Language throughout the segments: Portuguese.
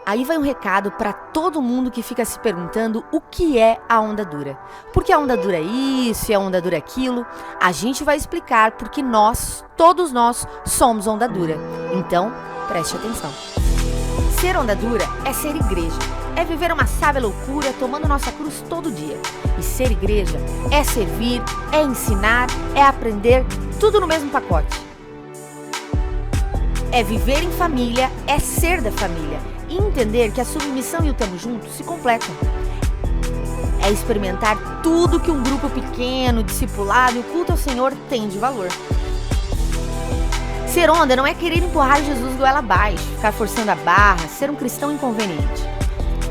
Aí vai um recado para todo mundo que fica se perguntando o que é a onda dura. Por que a onda dura é isso e a onda dura é aquilo? A gente vai explicar porque nós, todos nós, somos onda dura. Então, preste atenção. Ser onda dura é ser igreja. É viver uma sábia loucura tomando nossa cruz todo dia. E ser igreja é servir, é ensinar, é aprender, tudo no mesmo pacote. É viver em família, é ser da família. E entender que a submissão e o tamo junto se completam. É experimentar tudo que um grupo pequeno, discipulado e o culto ao Senhor tem de valor. Ser onda não é querer empurrar Jesus goela abaixo, ficar forçando a barra, ser um cristão inconveniente.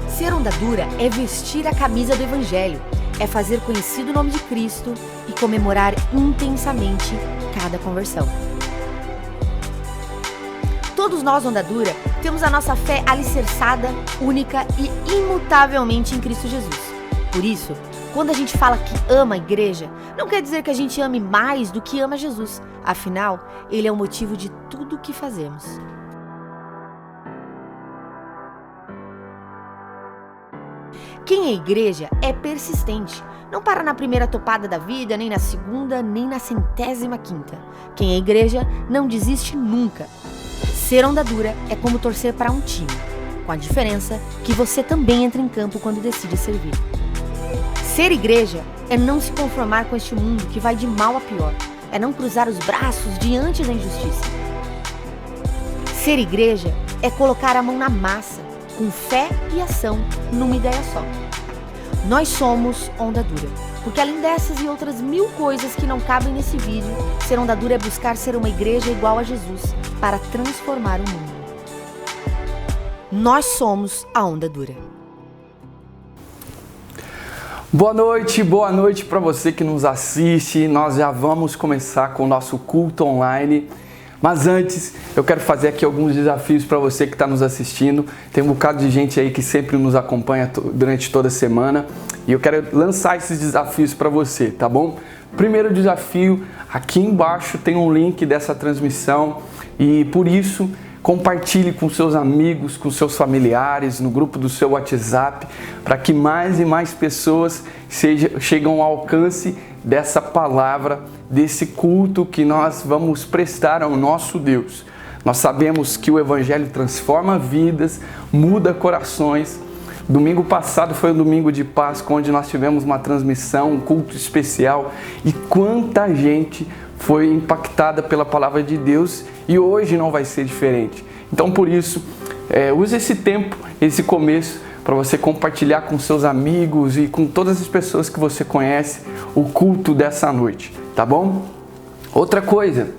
Ser onda dura é vestir a camisa do Evangelho, é fazer conhecido o nome de Cristo e comemorar intensamente cada conversão. Todos nós, onda dura, temos a nossa fé alicerçada, única e imutavelmente em Cristo Jesus. Por isso, quando a gente fala que ama a igreja, não quer dizer que a gente ame mais do que ama Jesus. Afinal, Ele é o motivo de tudo o que fazemos. Quem é igreja é persistente. Não para na primeira topada da vida, nem na segunda, nem na 105ª. Quem é igreja não desiste nunca. Ser onda dura é como torcer para um time, com a diferença que você também entra em campo quando decide servir. Ser igreja é não se conformar com este mundo que vai de mal a pior, é não cruzar os braços diante da injustiça. Ser igreja é colocar a mão na massa, com fé e ação, numa ideia só. Nós somos onda dura, porque além dessas e outras 1000 coisas que não cabem nesse vídeo, ser onda dura é buscar ser uma igreja igual a Jesus, para transformar o mundo. Nós somos a onda dura. Boa noite para você que nos assiste. Nós já vamos começar com o nosso culto online. Mas antes, eu quero fazer aqui alguns desafios para você que está nos assistindo. Tem um bocado de gente aí que sempre nos acompanha durante toda a semana. E eu quero lançar esses desafios para você, tá bom? Primeiro desafio, aqui embaixo tem um link dessa transmissão. E por isso, compartilhe com seus amigos, com seus familiares, no grupo do seu WhatsApp, para que mais e mais pessoas cheguem ao alcance dessa palavra, desse culto que nós vamos prestar ao nosso Deus. Nós sabemos que o Evangelho transforma vidas, muda corações. Domingo passado foi um domingo de Páscoa, onde nós tivemos uma transmissão, um culto especial, e quanta gente foi impactada pela palavra de Deus, e hoje não vai ser diferente. Então, por isso, use esse tempo, esse começo, para você compartilhar com seus amigos e com todas as pessoas que você conhece o culto dessa noite, tá bom? Outra coisa,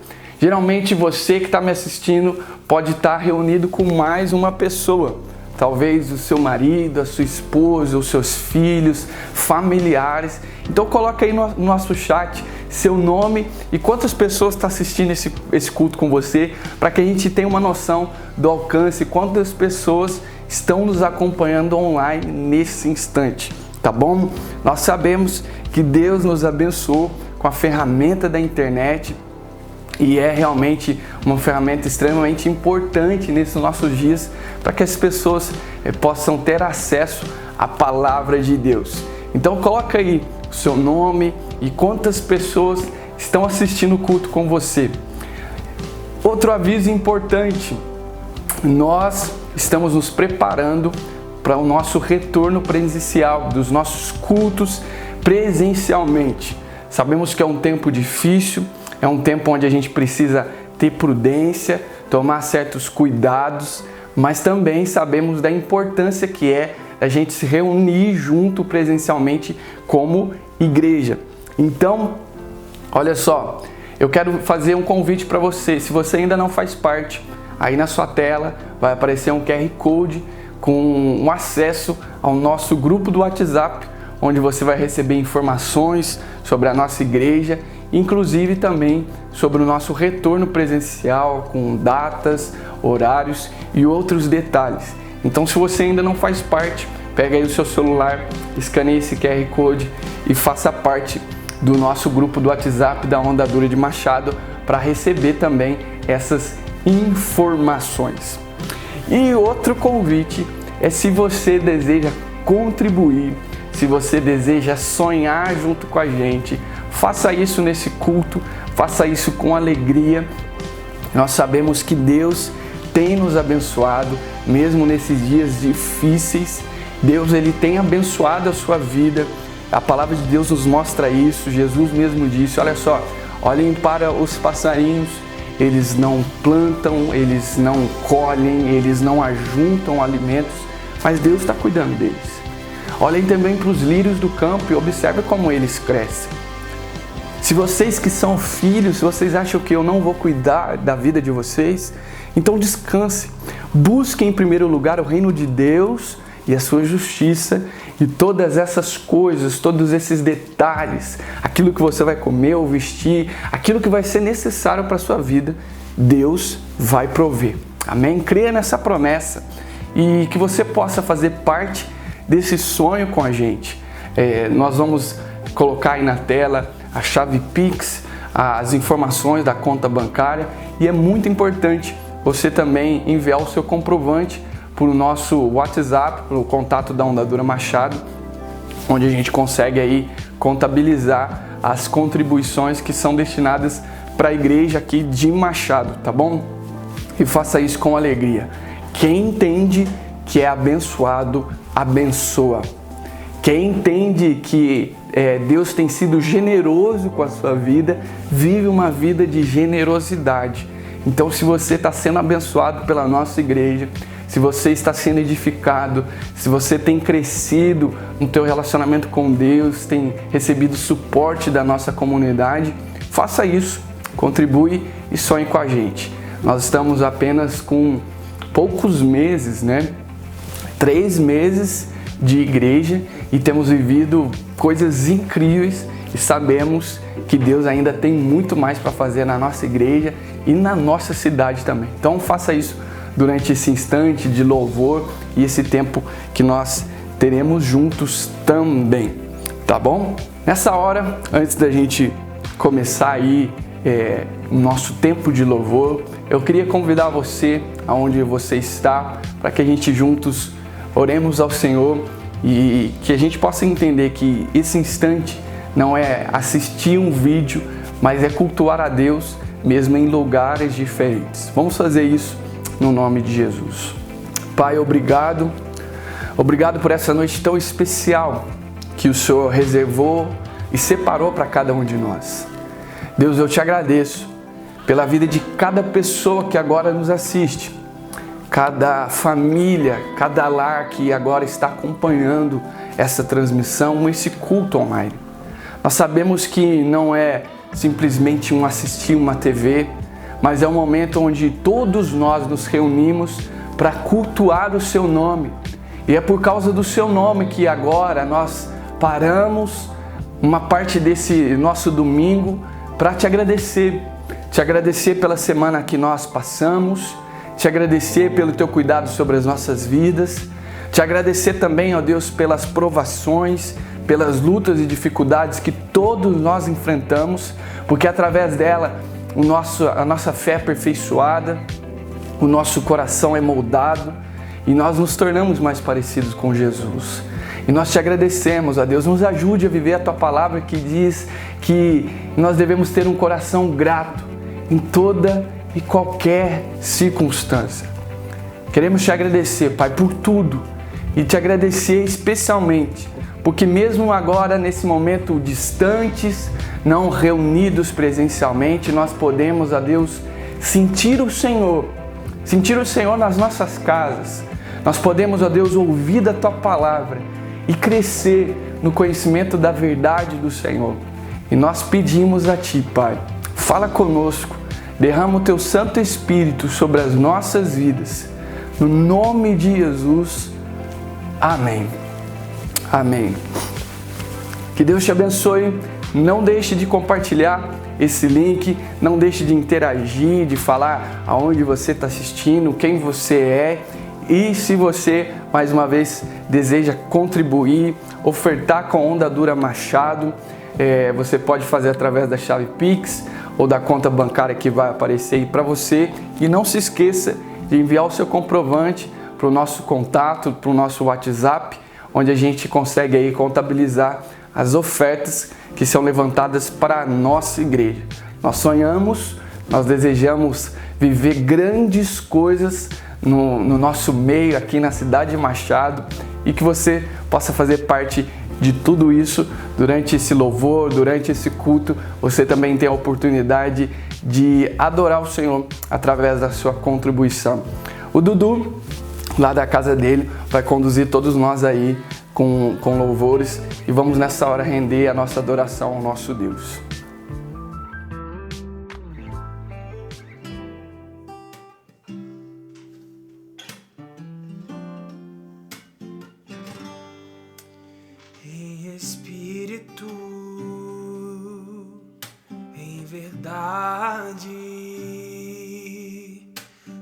geralmente você que está me assistindo pode estar reunido com mais uma pessoa. Talvez o seu marido, a sua esposa, os seus filhos, familiares. Então coloca aí no nosso chat seu nome e quantas pessoas estão assistindo esse culto com você, para que a gente tenha uma noção do alcance, quantas pessoas estão nos acompanhando online nesse instante, tá bom? Nós sabemos que Deus nos abençoou com a ferramenta da internet e é realmente uma ferramenta extremamente importante nesses nossos dias para que as pessoas possam ter acesso à palavra de Deus. Então coloca aí o seu nome e quantas pessoas estão assistindo o culto com você. Outro aviso importante, nós estamos nos preparando para o nosso retorno presencial, dos nossos cultos presencialmente. Sabemos que é um tempo difícil, é um tempo onde a gente precisa ter prudência, tomar certos cuidados, mas também sabemos da importância que é a gente se reunir junto presencialmente como igreja. Então, olha só, eu quero fazer um convite para você. Se você ainda não faz parte, aí na sua tela vai aparecer um QR Code com um acesso ao nosso grupo do WhatsApp, onde você vai receber informações sobre a nossa igreja, inclusive também sobre o nosso retorno presencial, com datas, horários e outros detalhes. Então, se você ainda não faz parte, pega aí o seu celular, escaneie esse QR Code e faça parte do nosso grupo do WhatsApp da Onda Dura de Machado para receber também essas informações. E outro convite é se você deseja contribuir, se você deseja sonhar junto com a gente. Faça isso nesse culto, faça isso com alegria. Nós sabemos que Deus tem nos abençoado, mesmo nesses dias difíceis. Deus, Ele tem abençoado a sua vida. A palavra de Deus nos mostra isso. Jesus mesmo disse, olha só, olhem para os passarinhos, eles não plantam, eles não colhem, eles não ajuntam alimentos, mas Deus está cuidando deles. Olhem também para os lírios do campo e observem como eles crescem. Se vocês que são filhos, se vocês acham que eu não vou cuidar da vida de vocês, então descanse. Busquem em primeiro lugar o reino de Deus e a sua justiça, e todas essas coisas, todos esses detalhes, aquilo que você vai comer ou vestir, aquilo que vai ser necessário para a sua vida, Deus vai prover. Amém? Creia nessa promessa e que você possa fazer parte desse sonho com a gente. Nós vamos colocar aí na tela a chave Pix, as informações da conta bancária, e é muito importante você também enviar o seu comprovante para o nosso WhatsApp, para o contato da Ondadura Machado, onde a gente consegue aí contabilizar as contribuições que são destinadas para a igreja aqui de Machado, tá bom? E faça isso com alegria. Quem entende que é abençoado, abençoa. Quem entende que Deus tem sido generoso com a sua vida, vive uma vida de generosidade. Então, se você está sendo abençoado pela nossa igreja, se você está sendo edificado, se você tem crescido no teu relacionamento com Deus, tem recebido suporte da nossa comunidade, faça isso, contribui e sonhe com a gente. Nós estamos apenas com poucos meses, 3 meses de igreja, e temos vivido coisas incríveis e sabemos que Deus ainda tem muito mais para fazer na nossa igreja e na nossa cidade também. Então faça isso durante esse instante de louvor e esse tempo que nós teremos juntos também, tá bom? Nessa hora, antes da gente começar aí o nosso tempo de louvor, eu queria convidar você, aonde você está, para que a gente juntos oremos ao Senhor e que a gente possa entender que esse instante não é assistir um vídeo, mas é cultuar a Deus mesmo em lugares diferentes. Vamos fazer isso no nome de Jesus. Pai, obrigado. Obrigado por essa noite tão especial que o Senhor reservou e separou para cada um de nós. Deus, eu te agradeço pela vida de cada pessoa que agora nos assiste, cada família, cada lar que agora está acompanhando essa transmissão, esse culto online. Nós sabemos que não é simplesmente assistir uma TV, mas é um momento onde todos nós nos reunimos para cultuar o seu nome. E é por causa do seu nome que agora nós paramos uma parte desse nosso domingo para te agradecer pela semana que nós passamos, te agradecer pelo teu cuidado sobre as nossas vidas, te agradecer também, ó Deus, pelas provações, pelas lutas e dificuldades que todos nós enfrentamos, porque através dela a nossa fé é aperfeiçoada, o nosso coração é moldado e nós nos tornamos mais parecidos com Jesus. E nós te agradecemos, ó Deus, nos ajude a viver a tua palavra que diz que nós devemos ter um coração grato em toda e qualquer circunstância. Queremos te agradecer, Pai, por tudo e te agradecer especialmente porque mesmo agora, nesse momento distantes, não reunidos presencialmente, nós podemos, ó Deus, sentir o Senhor nas nossas casas. Nós podemos, ó Deus, ouvir da tua palavra e crescer no conhecimento da verdade do Senhor. E nós pedimos a ti, Pai, fala conosco, derrama o teu Santo Espírito sobre as nossas vidas. No nome de Jesus, amém. Amém. Que Deus te abençoe. Não deixe de compartilhar esse link, não deixe de interagir, de falar aonde você está assistindo, quem você é. E se você, mais uma vez, deseja contribuir, ofertar com a Ondadura Machado, você pode fazer através da chave Pix ou da conta bancária que vai aparecer aí para você. E não se esqueça de enviar o seu comprovante para o nosso contato, para o nosso WhatsApp, onde a gente consegue aí contabilizar as ofertas que são levantadas para a nossa igreja. Nós sonhamos, nós desejamos viver grandes coisas no nosso meio aqui na cidade de Machado e que você possa fazer parte de tudo isso durante esse louvor, durante esse culto. Você também tem a oportunidade de adorar o Senhor através da sua contribuição. O Dudu, lá da casa dele, vai conduzir todos nós aí com louvores e vamos nessa hora render a nossa adoração ao nosso Deus. Em espírito, em verdade,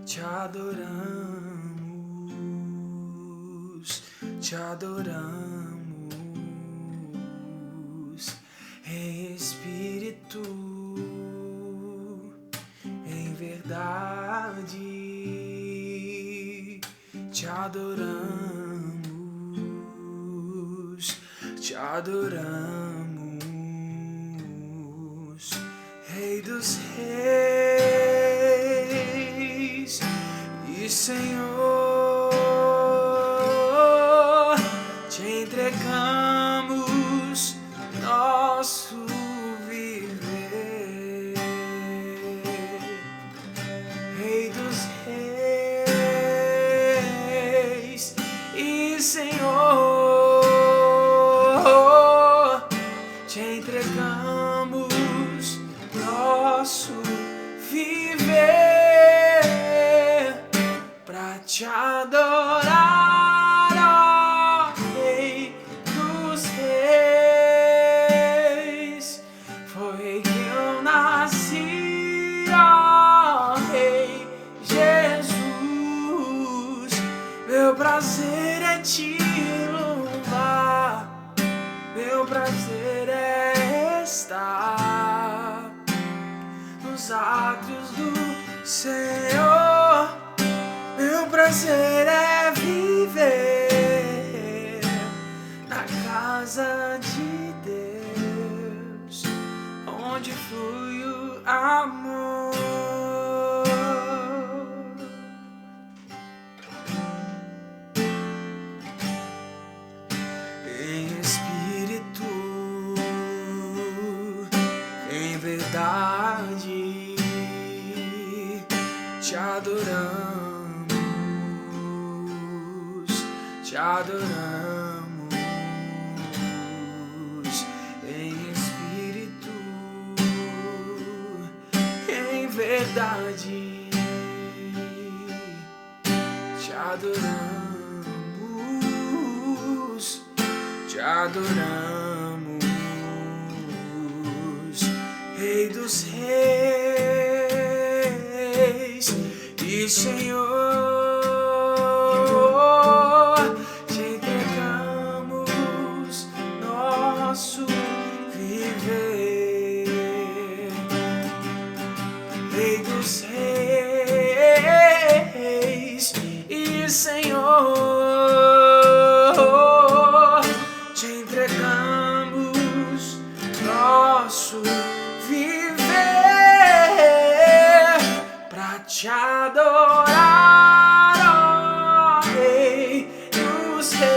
te adoramos, te adoramos. Em espírito, em verdade, te adoramos, te adoramos. Rei dos reis e Senhor, te entregamos nosso viver. Rei dos reis e Senhor, te entregamos nosso viver pra te adorar, ó Rei dos reis. Foi que eu nasci, ó Rei Jesus. Meu prazer é te louvar, meu prazer é estar nos átrios do Senhor. Meu prazer é viver na casa de Deus, onde flui o amor. Em espírito, em verdade, te adoramos, te adoramos. Em espírito, em verdade, te adoramos, te adoramos. Rei dos reis e Senhor, te entregamos nosso viver. Rei dos reis e Senhor, te entregamos nosso viver pra te adorar, ó Rei dos reis.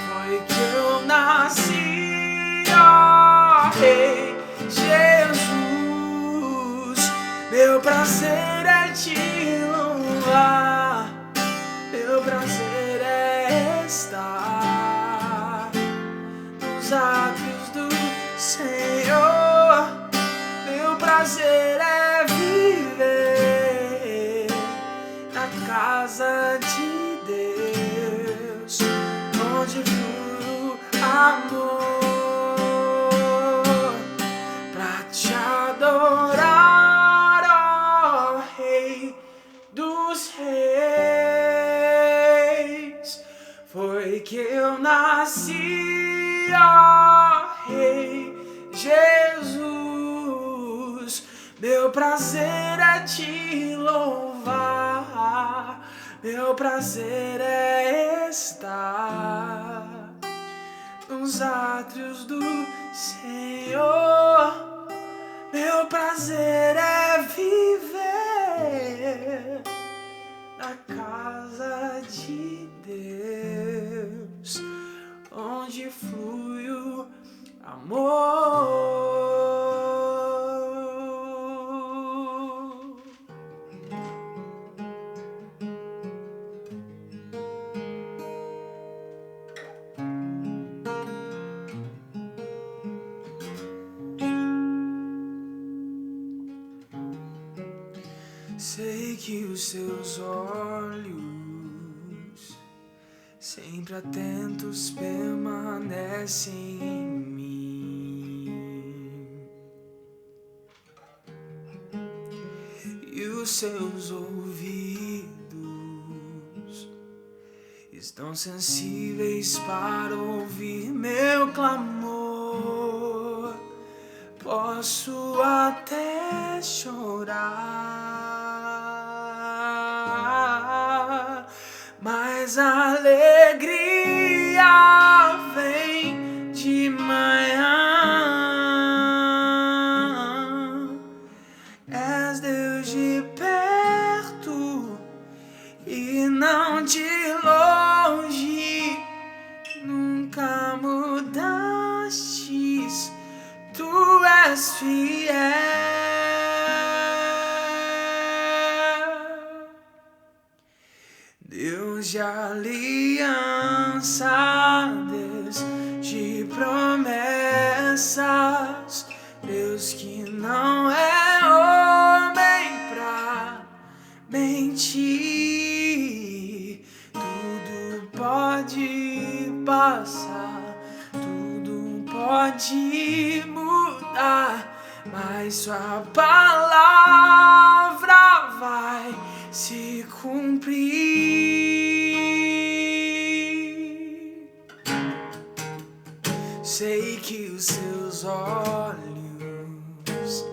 Foi que eu nasci, ó Rei Jesus. Meu prazer é te louvar, meu prazer é estar nos átrios do Senhor. Meu prazer é viver na casa de Deus, onde flui o amor. Pra te adorar, ó Rei dos reis. Foi que eu nasci, ó Rei Jesus. Meu prazer é te louvar, meu prazer é estar nos átrios do Senhor. Meu prazer é viver na casa de Deus, onde flui o amor. Sei que os seus olhos, sempre atentos, permanecem em mim, e os seus ouvidos estão sensíveis para ouvir meu clamor. Posso até chorar, mas a alegria vem de manhã. És Deus de perto e não de longe, nunca mudastes, tu és fiel. Deus de aliança, Deus de promessas, Deus que não é homem pra mentir. Tudo pode passar, tudo pode mudar, mas sua palavra vai se cumprir. Sei que os seus olhos,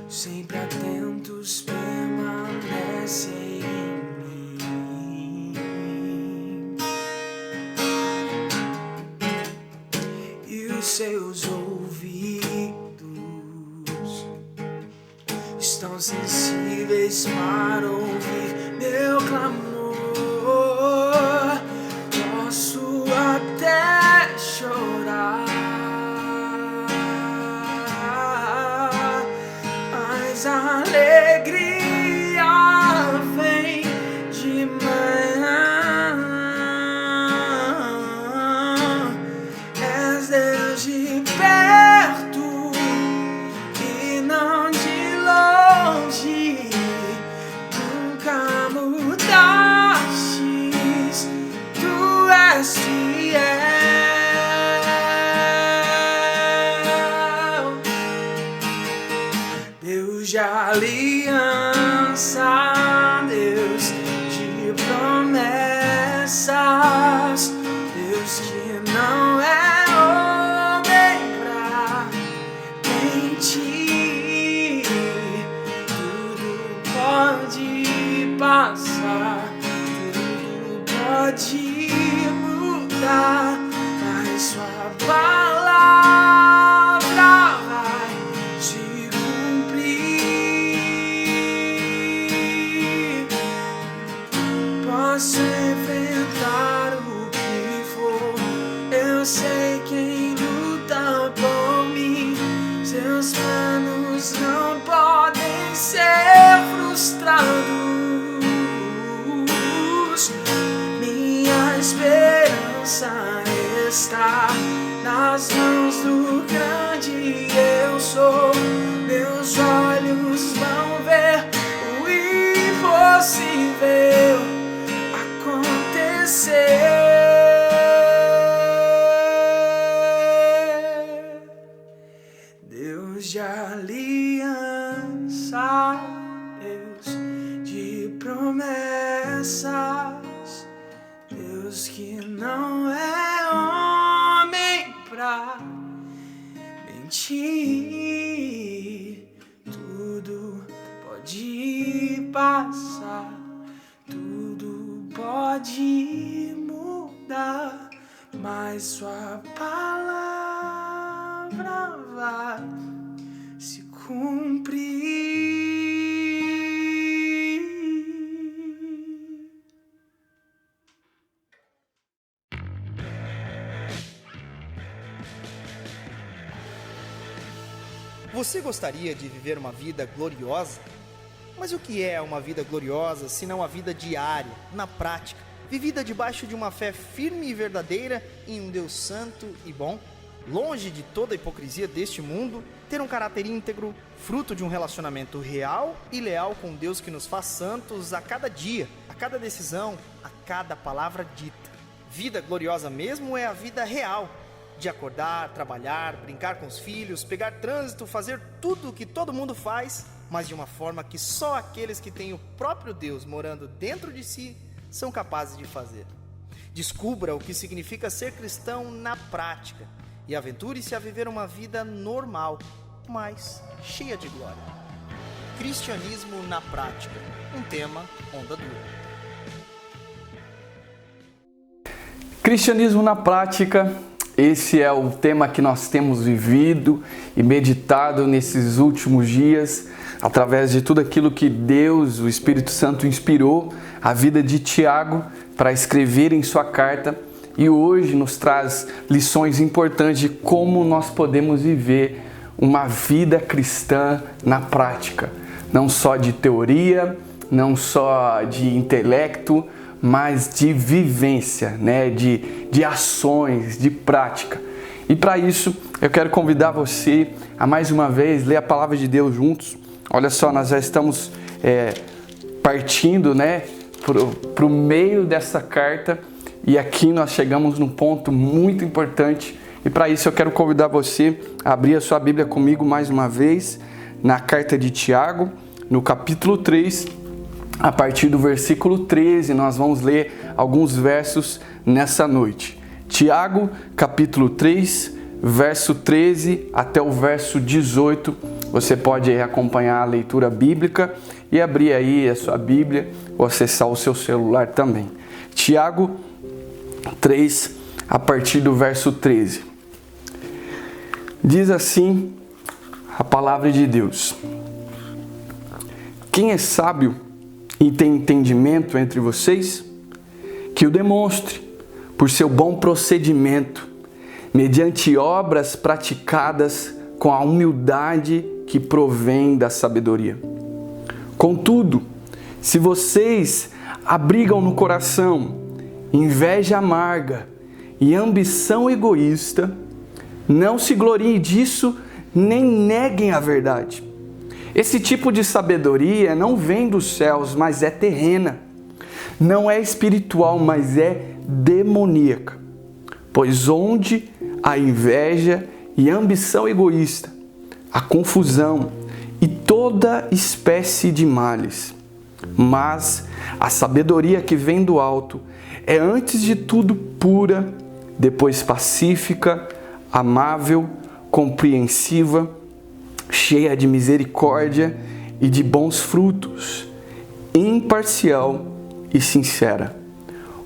sempre atentos, permanecem em mim, e os seus ouvidos estão sensíveis para ouvir meu clamor. Posso até chorar, mas a alegria vem de manhã. És Deus de perto e não de longe, nunca mudastes, tu és fiel. Deus de aliança, Deus de promessas, Deus que não é homem pra mentir. Tudo pode passar, tudo pode mudar, mas sua palavra vai se cumprir. Posso enfrentar o que for, eu sei quem luta por mim. Seus planos não podem ser frustrados. Minha esperança está nas mãos do grande eu sou. Meus olhos vão ver o impossível acontecer. Deus de aliança, Deus de promessas, Deus que não é homem pra mentir. Tudo pode passar, tudo pode mudar, mas sua palavra vai se cumprir. Você gostaria de viver uma vida gloriosa? Mas o que é uma vida gloriosa se não a vida diária, na prática, vivida debaixo de uma fé firme e verdadeira em um Deus santo e bom? Longe de toda a hipocrisia deste mundo, ter um caráter íntegro, fruto de um relacionamento real e leal com Deus que nos faz santos a cada dia, a cada decisão, a cada palavra dita. Vida gloriosa mesmo é a vida real, de acordar, trabalhar, brincar com os filhos, pegar trânsito, fazer tudo o que todo mundo faz, mas de uma forma que só aqueles que têm o próprio Deus morando dentro de si são capazes de fazer. Descubra o que significa ser cristão na prática e aventure-se a viver uma vida normal, mas cheia de glória. Cristianismo na prática, um tema onda dura. Cristianismo na prática, esse é o tema que nós temos vivido e meditado nesses últimos dias, através de tudo aquilo que Deus, o Espírito Santo, inspirou a vida de Tiago para escrever em sua carta, e hoje nos traz lições importantes de como nós podemos viver uma vida cristã na prática, não só de teoria, não só de intelecto, mas de vivência, né? de ações, de prática. E para isso, eu quero convidar você a mais uma vez ler a palavra de Deus juntos. Olha só, nós já estamos partindo, né, para o meio dessa carta, e aqui nós chegamos num ponto muito importante. E para isso eu quero convidar você a abrir a sua Bíblia comigo mais uma vez, na carta de Tiago, no capítulo 3, a partir do versículo 13, nós vamos ler alguns versos nessa noite. Tiago, capítulo 3, verso 13 até o verso 18. Você pode acompanhar a leitura bíblica e abrir aí a sua Bíblia ou acessar o seu celular também. Tiago 3, a partir do verso 13. Diz assim a palavra de Deus: quem é sábio e tem entendimento entre vocês, que o demonstre por seu bom procedimento, mediante obras praticadas com a humildade que provém da sabedoria. Contudo, se vocês abrigam no coração inveja amarga e ambição egoísta, não se gloriem disso, nem neguem a verdade. Esse tipo de sabedoria não vem dos céus, mas é terrena. Não é espiritual, mas é demoníaca. Pois onde há inveja e ambição egoísta, há confusão e toda espécie de males. Mas a sabedoria que vem do alto é antes de tudo pura, depois pacífica, amável, compreensiva, cheia de misericórdia e de bons frutos, imparcial e sincera.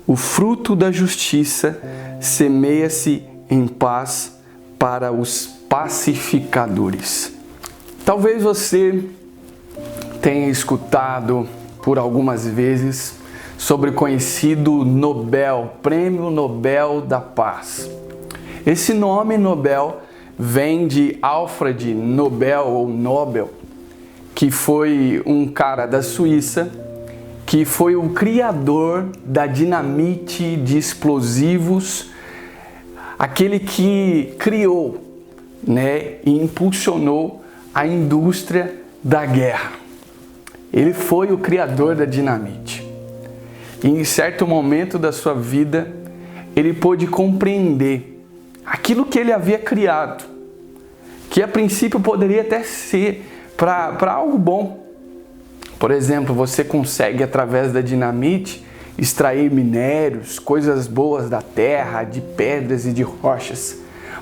O fruto da justiça semeia-se em paz para os pacificadores. Talvez você tenha escutado por algumas vezes sobre o conhecido Nobel, Prêmio Nobel da Paz. Esse nome Nobel vem de Alfred Nobel ou Nobel, que foi um cara da Suíça, que foi o criador da dinamite de explosivos, aquele que criou, né, e impulsionou a indústria da guerra. Ele foi o criador da dinamite. E em certo momento da sua vida, ele pôde compreender aquilo que ele havia criado, que a princípio poderia até ser para algo bom. Por exemplo, você consegue através da dinamite extrair minérios, coisas boas da terra, de pedras e de rochas.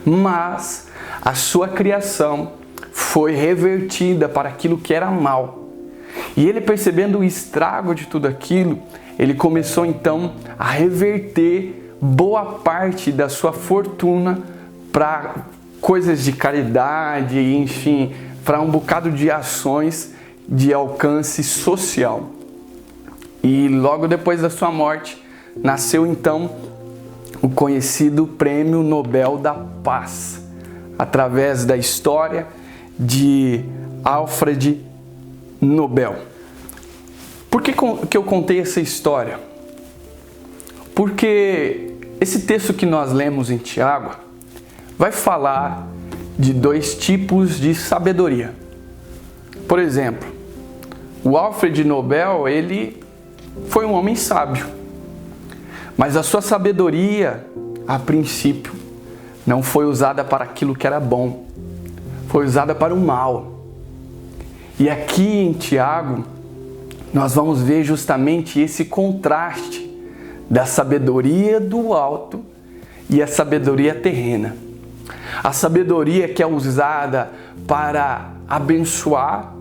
Mas a sua criação foi revertida para aquilo que era mal. E ele, percebendo o estrago de tudo aquilo, ele começou então a reverter boa parte da sua fortuna para coisas de caridade, enfim, para um bocado de ações de alcance social. E logo depois da sua morte, nasceu então o conhecido Prêmio Nobel da Paz, através da história de Alfred Nobel. Por que eu contei essa história? Porque esse texto que nós lemos em Tiago vai falar de dois tipos de sabedoria. Por exemplo, o Alfred Nobel, ele foi um homem sábio, mas a sua sabedoria, a princípio, não foi usada para aquilo que era bom, foi usada para o mal. E aqui em Tiago, nós vamos ver justamente esse contraste da sabedoria do alto e a sabedoria terrena. A sabedoria que é usada para abençoar,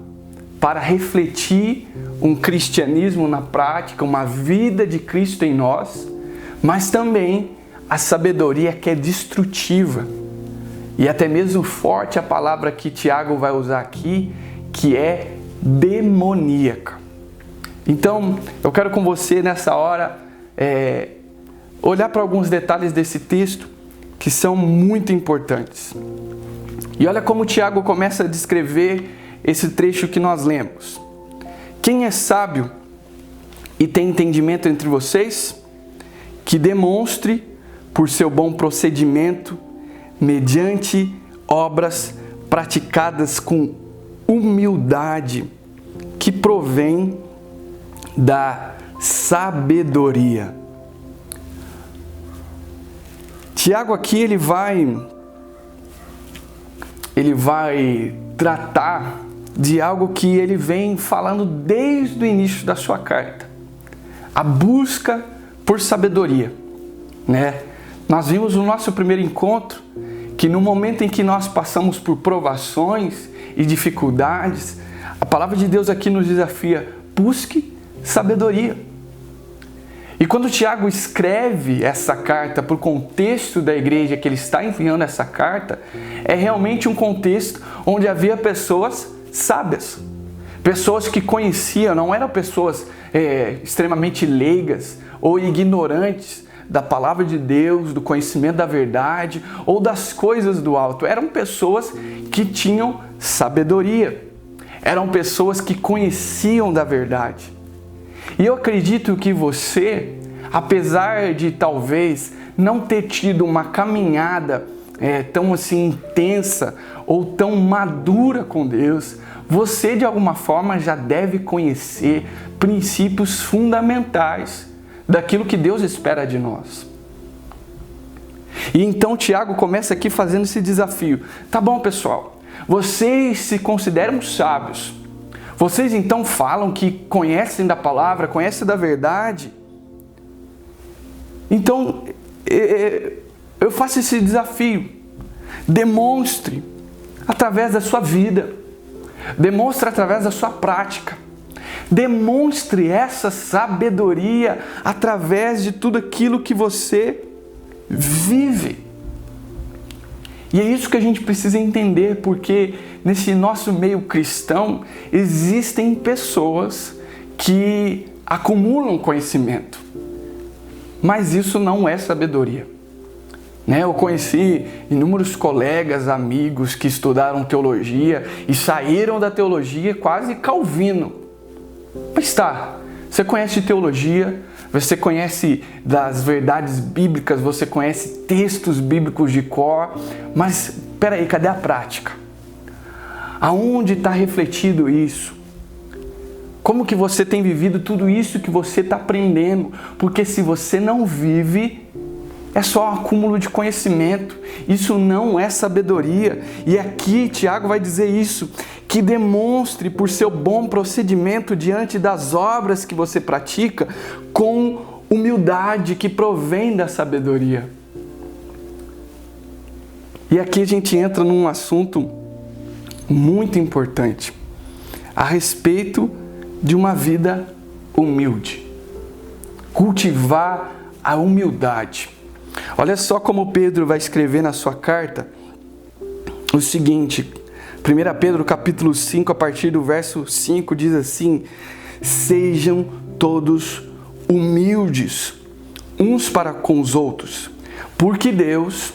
para refletir um cristianismo na prática, uma vida de Cristo em nós, mas também a sabedoria que é destrutiva. E até mesmo forte a palavra que Tiago vai usar aqui, que é demoníaca. Então, eu quero com você nessa hora olhar para alguns detalhes desse texto que são muito importantes. E olha como Tiago começa a descrever esse trecho que nós lemos. Quem é sábio e tem entendimento entre vocês, que demonstre por seu bom procedimento, mediante obras praticadas com humildade, que provém da sabedoria. Tiago aqui ele vai tratar de algo que ele vem falando desde o início da sua carta. A busca por sabedoria, né? Nós vimos no nosso primeiro encontro que no momento em que nós passamos por provações e dificuldades, a palavra de Deus aqui nos desafia: busque sabedoria. E quando Tiago escreve essa carta para o contexto da igreja que ele está enviando essa carta, é realmente um contexto onde havia pessoas sábias, pessoas que conheciam, não eram pessoas extremamente leigas ou ignorantes da palavra de Deus, do conhecimento da verdade ou das coisas do alto. Eram pessoas que tinham sabedoria, eram pessoas que conheciam da verdade. E eu acredito que você, apesar de talvez não ter tido uma caminhada tão assim intensa ou tão madura com Deus, você de alguma forma já deve conhecer princípios fundamentais daquilo que Deus espera de nós. E então Tiago começa aqui fazendo esse desafio. Tá bom, pessoal, vocês se consideram sábios. Vocês então falam que conhecem da palavra, conhecem da verdade. Então, eu faço esse desafio. Demonstre através da sua vida. Demonstre através da sua prática. Demonstre essa sabedoria através de tudo aquilo que você vive. E é isso que a gente precisa entender, porque nesse nosso meio cristão existem pessoas que acumulam conhecimento, mas isso não é sabedoria. Eu conheci inúmeros colegas, amigos que estudaram teologia e saíram da teologia quase Calvino. Mas tá, você conhece teologia, você conhece das verdades bíblicas, você conhece textos bíblicos de cor, mas peraí, cadê a prática? Aonde está refletido isso? Como que você tem vivido tudo isso que você está aprendendo? Porque se você não vive, é só um acúmulo de conhecimento. Isso não é sabedoria. E aqui Tiago vai dizer isso, que demonstre por seu bom procedimento diante das obras que você pratica, com humildade que provém da sabedoria. E aqui a gente entra num assunto muito importante a respeito de uma vida humilde. Cultivar a humildade. Olha só como Pedro vai escrever na sua carta o seguinte, 1 Pedro capítulo 5, a partir do verso 5, diz assim: sejam todos humildes, uns para com os outros, porque Deus,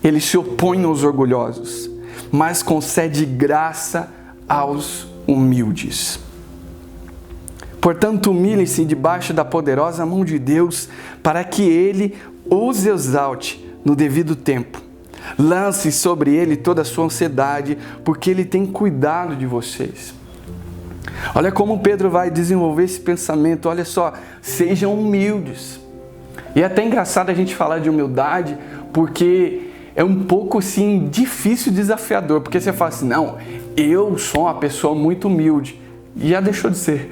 Ele se opõe aos orgulhosos, mas concede graça aos humildes. Portanto, humilhem-se debaixo da poderosa mão de Deus, para que Ele os exalte no devido tempo. Lance sobre Ele toda a sua ansiedade, porque Ele tem cuidado de vocês. Olha como Pedro vai desenvolver esse pensamento. Olha só, sejam humildes. E é até engraçado a gente falar de humildade, porque é um pouco assim difícil e desafiador, porque você fala assim, não, eu sou uma pessoa muito humilde, e já deixou de ser.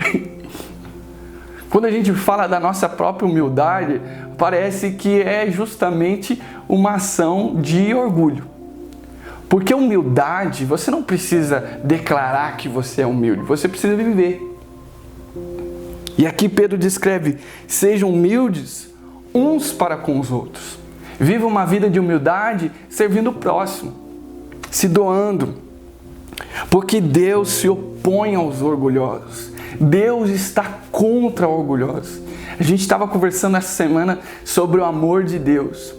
Quando a gente fala da nossa própria humildade, parece que é justamente uma ação de orgulho. Porque humildade, você não precisa declarar que você é humilde, você precisa viver. E aqui Pedro descreve, sejam humildes uns para com os outros. Viva uma vida de humildade servindo o próximo, se doando. Porque Deus se opõe aos orgulhosos. Deus está contra orgulhosos. A gente estava conversando essa semana sobre o amor de Deus.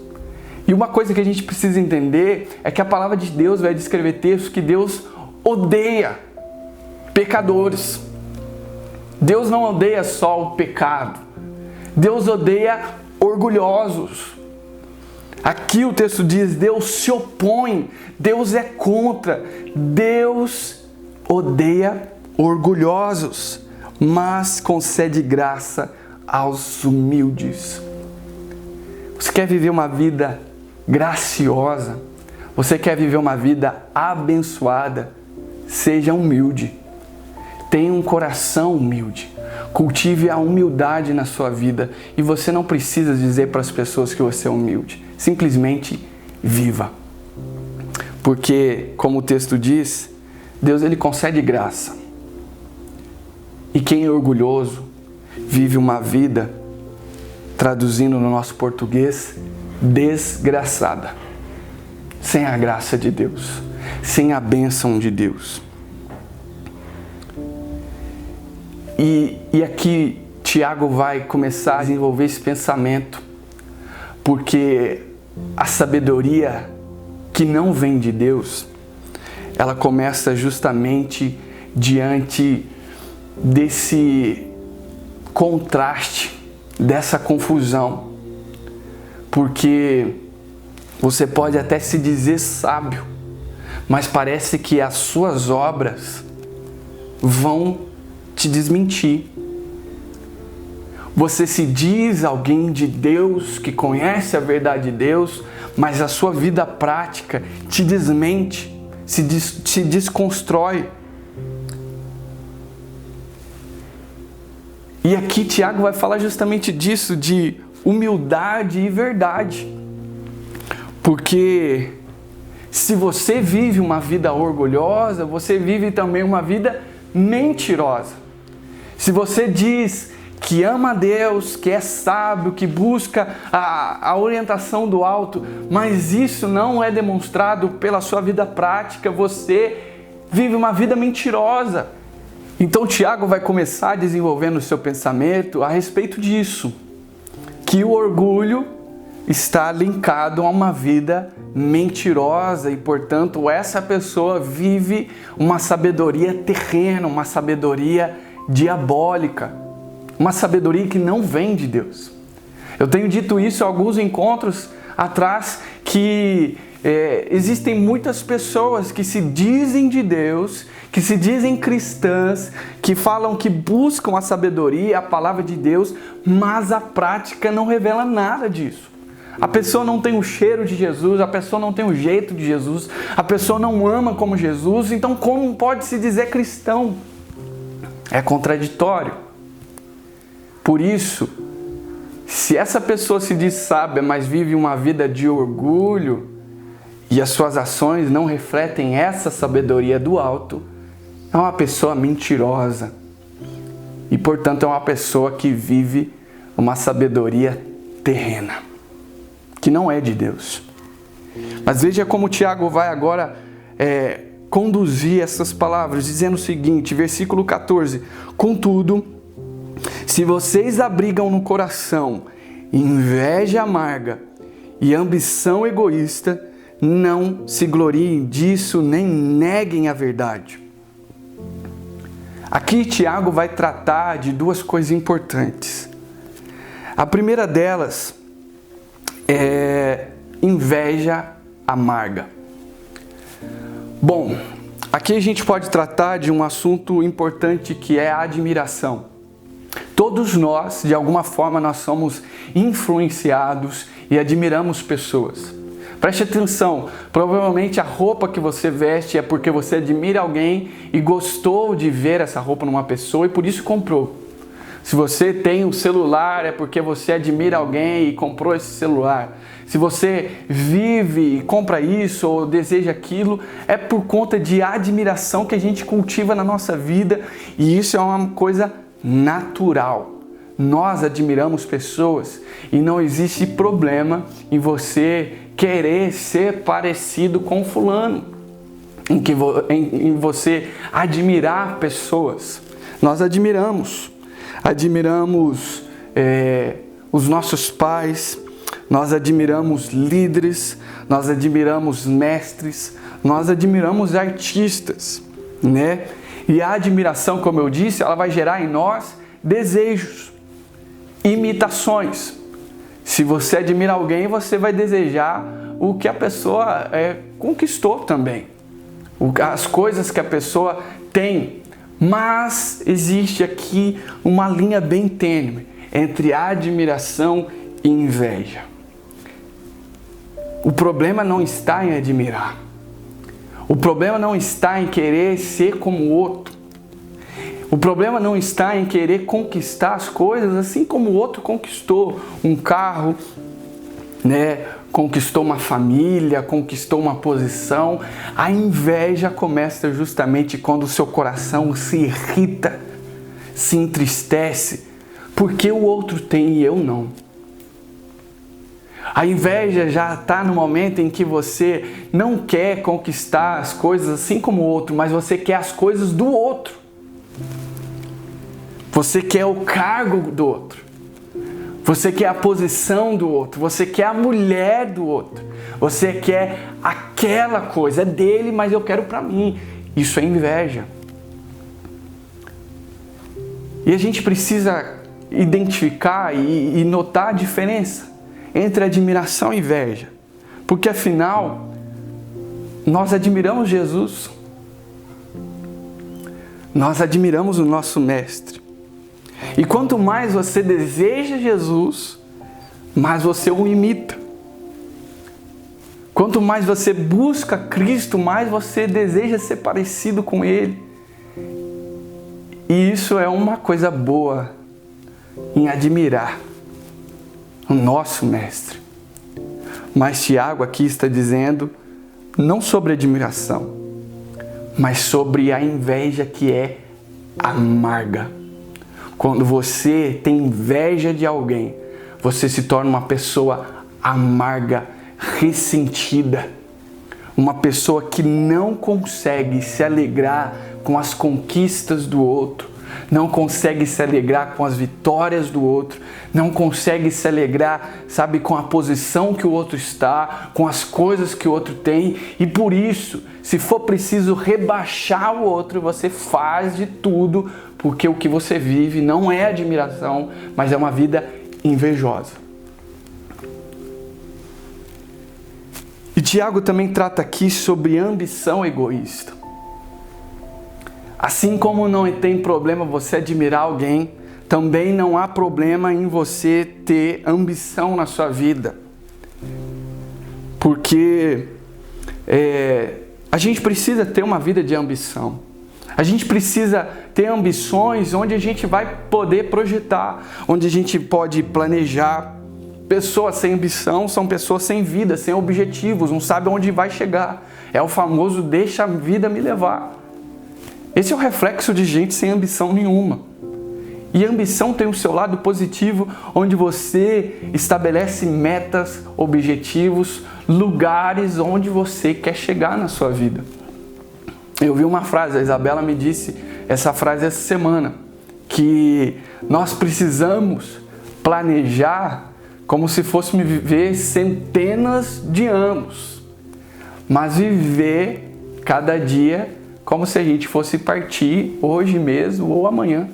E uma coisa que a gente precisa entender é que a palavra de Deus vai descrever textos que Deus odeia pecadores. Deus não odeia só o pecado. Deus odeia orgulhosos. Aqui o texto diz, Deus se opõe, Deus é contra, Deus odeia orgulhosos, mas concede graça aos humildes. Você quer viver uma vida graciosa? Você quer viver uma vida abençoada? Seja humilde. Tenha um coração humilde. Cultive a humildade na sua vida. E você não precisa dizer para as pessoas que você é humilde. Simplesmente viva. Porque, como o texto diz, Deus ele concede graça. E quem é orgulhoso vive uma vida, traduzindo no nosso português, desgraçada. Sem a graça de Deus, sem a bênção de Deus. E aqui Tiago vai começar a desenvolver esse pensamento, porque a sabedoria que não vem de Deus, ela começa justamente diante desse contraste, dessa confusão. Porque você pode até se dizer sábio, mas parece que as suas obras vão te desmentir. Você se diz alguém de Deus, que conhece a verdade de Deus, mas a sua vida prática te desmente, se desconstrói. E aqui Tiago vai falar justamente disso, de humildade e verdade. Porque se você vive uma vida orgulhosa, você vive também uma vida mentirosa. Se você diz que ama a Deus, que é sábio, que busca a orientação do alto, mas isso não é demonstrado pela sua vida prática, você vive uma vida mentirosa. Então Tiago vai começar desenvolvendo o seu pensamento a respeito disso, que o orgulho está linkado a uma vida mentirosa e, portanto, essa pessoa vive uma sabedoria terrena, uma sabedoria diabólica, uma sabedoria que não vem de Deus. Eu tenho dito isso em alguns encontros atrás, que existem muitas pessoas que se dizem de Deus, que se dizem cristãs, que falam que buscam a sabedoria, a palavra de Deus, mas a prática não revela nada disso. A pessoa não tem o cheiro de Jesus, a pessoa não tem o jeito de Jesus, a pessoa não ama como Jesus, então como pode se dizer cristão? É contraditório. Por isso, se essa pessoa se diz sábia, mas vive uma vida de orgulho, e as suas ações não refletem essa sabedoria do alto, é uma pessoa mentirosa. e, portanto, é uma pessoa que vive uma sabedoria terrena, que não é de Deus. Mas veja como Tiago vai agora conduzir essas palavras, dizendo o seguinte, versículo 14: contudo, se vocês abrigam no coração inveja amarga e ambição egoísta, não se gloriem disso, nem neguem a verdade. Aqui Tiago vai tratar de duas coisas importantes. A primeira delas é inveja amarga. Bom, aqui a gente pode tratar de um assunto importante que é a admiração. Todos nós, de alguma forma, nós somos influenciados e admiramos pessoas. Preste atenção, provavelmente a roupa que você veste é porque você admira alguém e gostou de ver essa roupa numa pessoa e por isso comprou. Se você tem um celular é porque você admira alguém e comprou esse celular. Se você vive e compra isso ou deseja aquilo, é por conta de admiração que a gente cultiva na nossa vida, e isso é uma coisa natural. Nós admiramos pessoas e não existe problema em você querer ser parecido com fulano, em você admirar pessoas. Nós admiramos os nossos pais, nós admiramos líderes, nós admiramos mestres, nós admiramos artistas, né? E a admiração, como eu disse, ela vai gerar em nós desejos, imitações. Se você admira alguém, você vai desejar o que a pessoa conquistou também, as coisas que a pessoa tem. Mas existe aqui uma linha bem tênue entre admiração e inveja. O problema não está em admirar. O problema não está em querer ser como o outro. O problema não está em querer conquistar as coisas assim como o outro conquistou um carro, né? Conquistou uma família, conquistou uma posição. A inveja começa justamente quando o seu coração se irrita, se entristece, porque o outro tem e eu não. A inveja já está no momento em que você não quer conquistar as coisas assim como o outro, mas você quer as coisas do outro. Você quer o cargo do outro. Você quer a posição do outro. Você quer a mulher do outro. Você quer aquela coisa. É dele, mas eu quero para mim. Isso é inveja. E a gente precisa identificar e notar a diferença entre admiração e inveja. Porque afinal, nós admiramos Jesus. Nós admiramos o nosso Mestre. E quanto mais você deseja Jesus, mais você o imita. Quanto mais você busca Cristo, mais você deseja ser parecido com Ele. E isso é uma coisa boa em admirar o nosso Mestre. Mas Tiago aqui está dizendo não sobre admiração, mas sobre a inveja que é amarga. Quando você tem inveja de alguém, você se torna uma pessoa amarga, ressentida. Uma pessoa que não consegue se alegrar com as conquistas do outro, não consegue se alegrar com as vitórias do outro, não consegue se alegrar, sabe, com a posição que o outro está, com as coisas que o outro tem, e por isso, se for preciso rebaixar o outro, você faz de tudo, porque o que você vive não é admiração, mas é uma vida invejosa. E Tiago também trata aqui sobre ambição egoísta. Assim como não tem problema você admirar alguém, também não há problema em você ter ambição na sua vida. Porque a gente precisa ter uma vida de ambição. A gente precisa ter ambições onde a gente vai poder projetar, onde a gente pode planejar. Pessoas sem ambição são pessoas sem vida, sem objetivos, não sabem onde vai chegar. É o famoso deixa a vida me levar. Esse é o reflexo de gente sem ambição nenhuma. E a ambição tem o seu lado positivo, onde você estabelece metas, objetivos, lugares onde você quer chegar na sua vida. Eu vi uma frase, a Isabela me disse essa frase essa semana, que nós precisamos planejar como se fôssemos viver centenas de anos, mas viver cada dia como se a gente fosse partir hoje mesmo ou amanhã.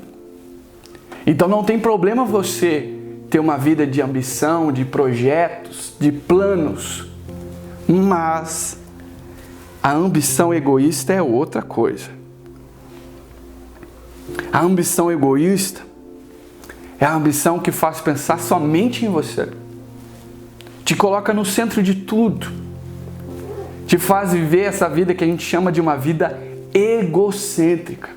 Então não tem problema você ter uma vida de ambição, de projetos, de planos, mas a ambição egoísta é outra coisa. A ambição egoísta é a ambição que faz pensar somente em você, te coloca no centro de tudo, te faz viver essa vida que a gente chama de uma vida egocêntrica.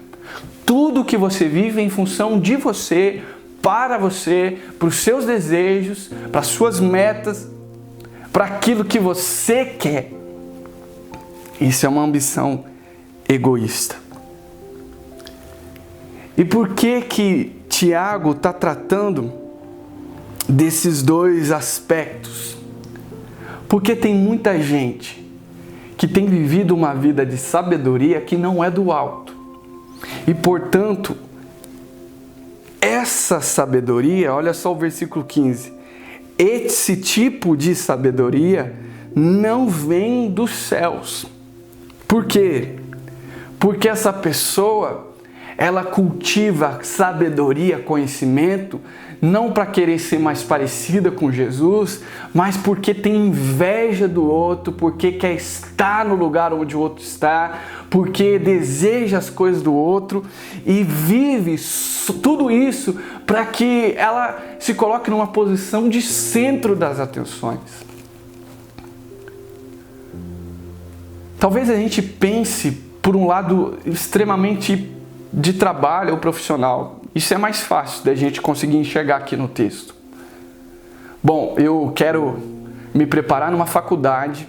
Tudo que você vive é em função de você, para os seus desejos, para as suas metas, para aquilo que você quer. Isso é uma ambição egoísta. E por que Tiago está tratando desses dois aspectos? Porque tem muita gente que tem vivido uma vida de sabedoria que não é do alto. E, portanto, essa sabedoria, olha só o versículo 15, esse tipo de sabedoria não vem dos céus. Por quê? Porque essa pessoa, ela cultiva sabedoria, conhecimento, não para querer ser mais parecida com Jesus, mas porque tem inveja do outro, porque quer estar no lugar onde o outro está, porque deseja as coisas do outro e vive tudo isso para que ela se coloque numa posição de centro das atenções. Talvez a gente pense por um lado extremamente de trabalho ou profissional. Isso é mais fácil da gente conseguir enxergar aqui no texto. Bom, eu quero me preparar numa faculdade,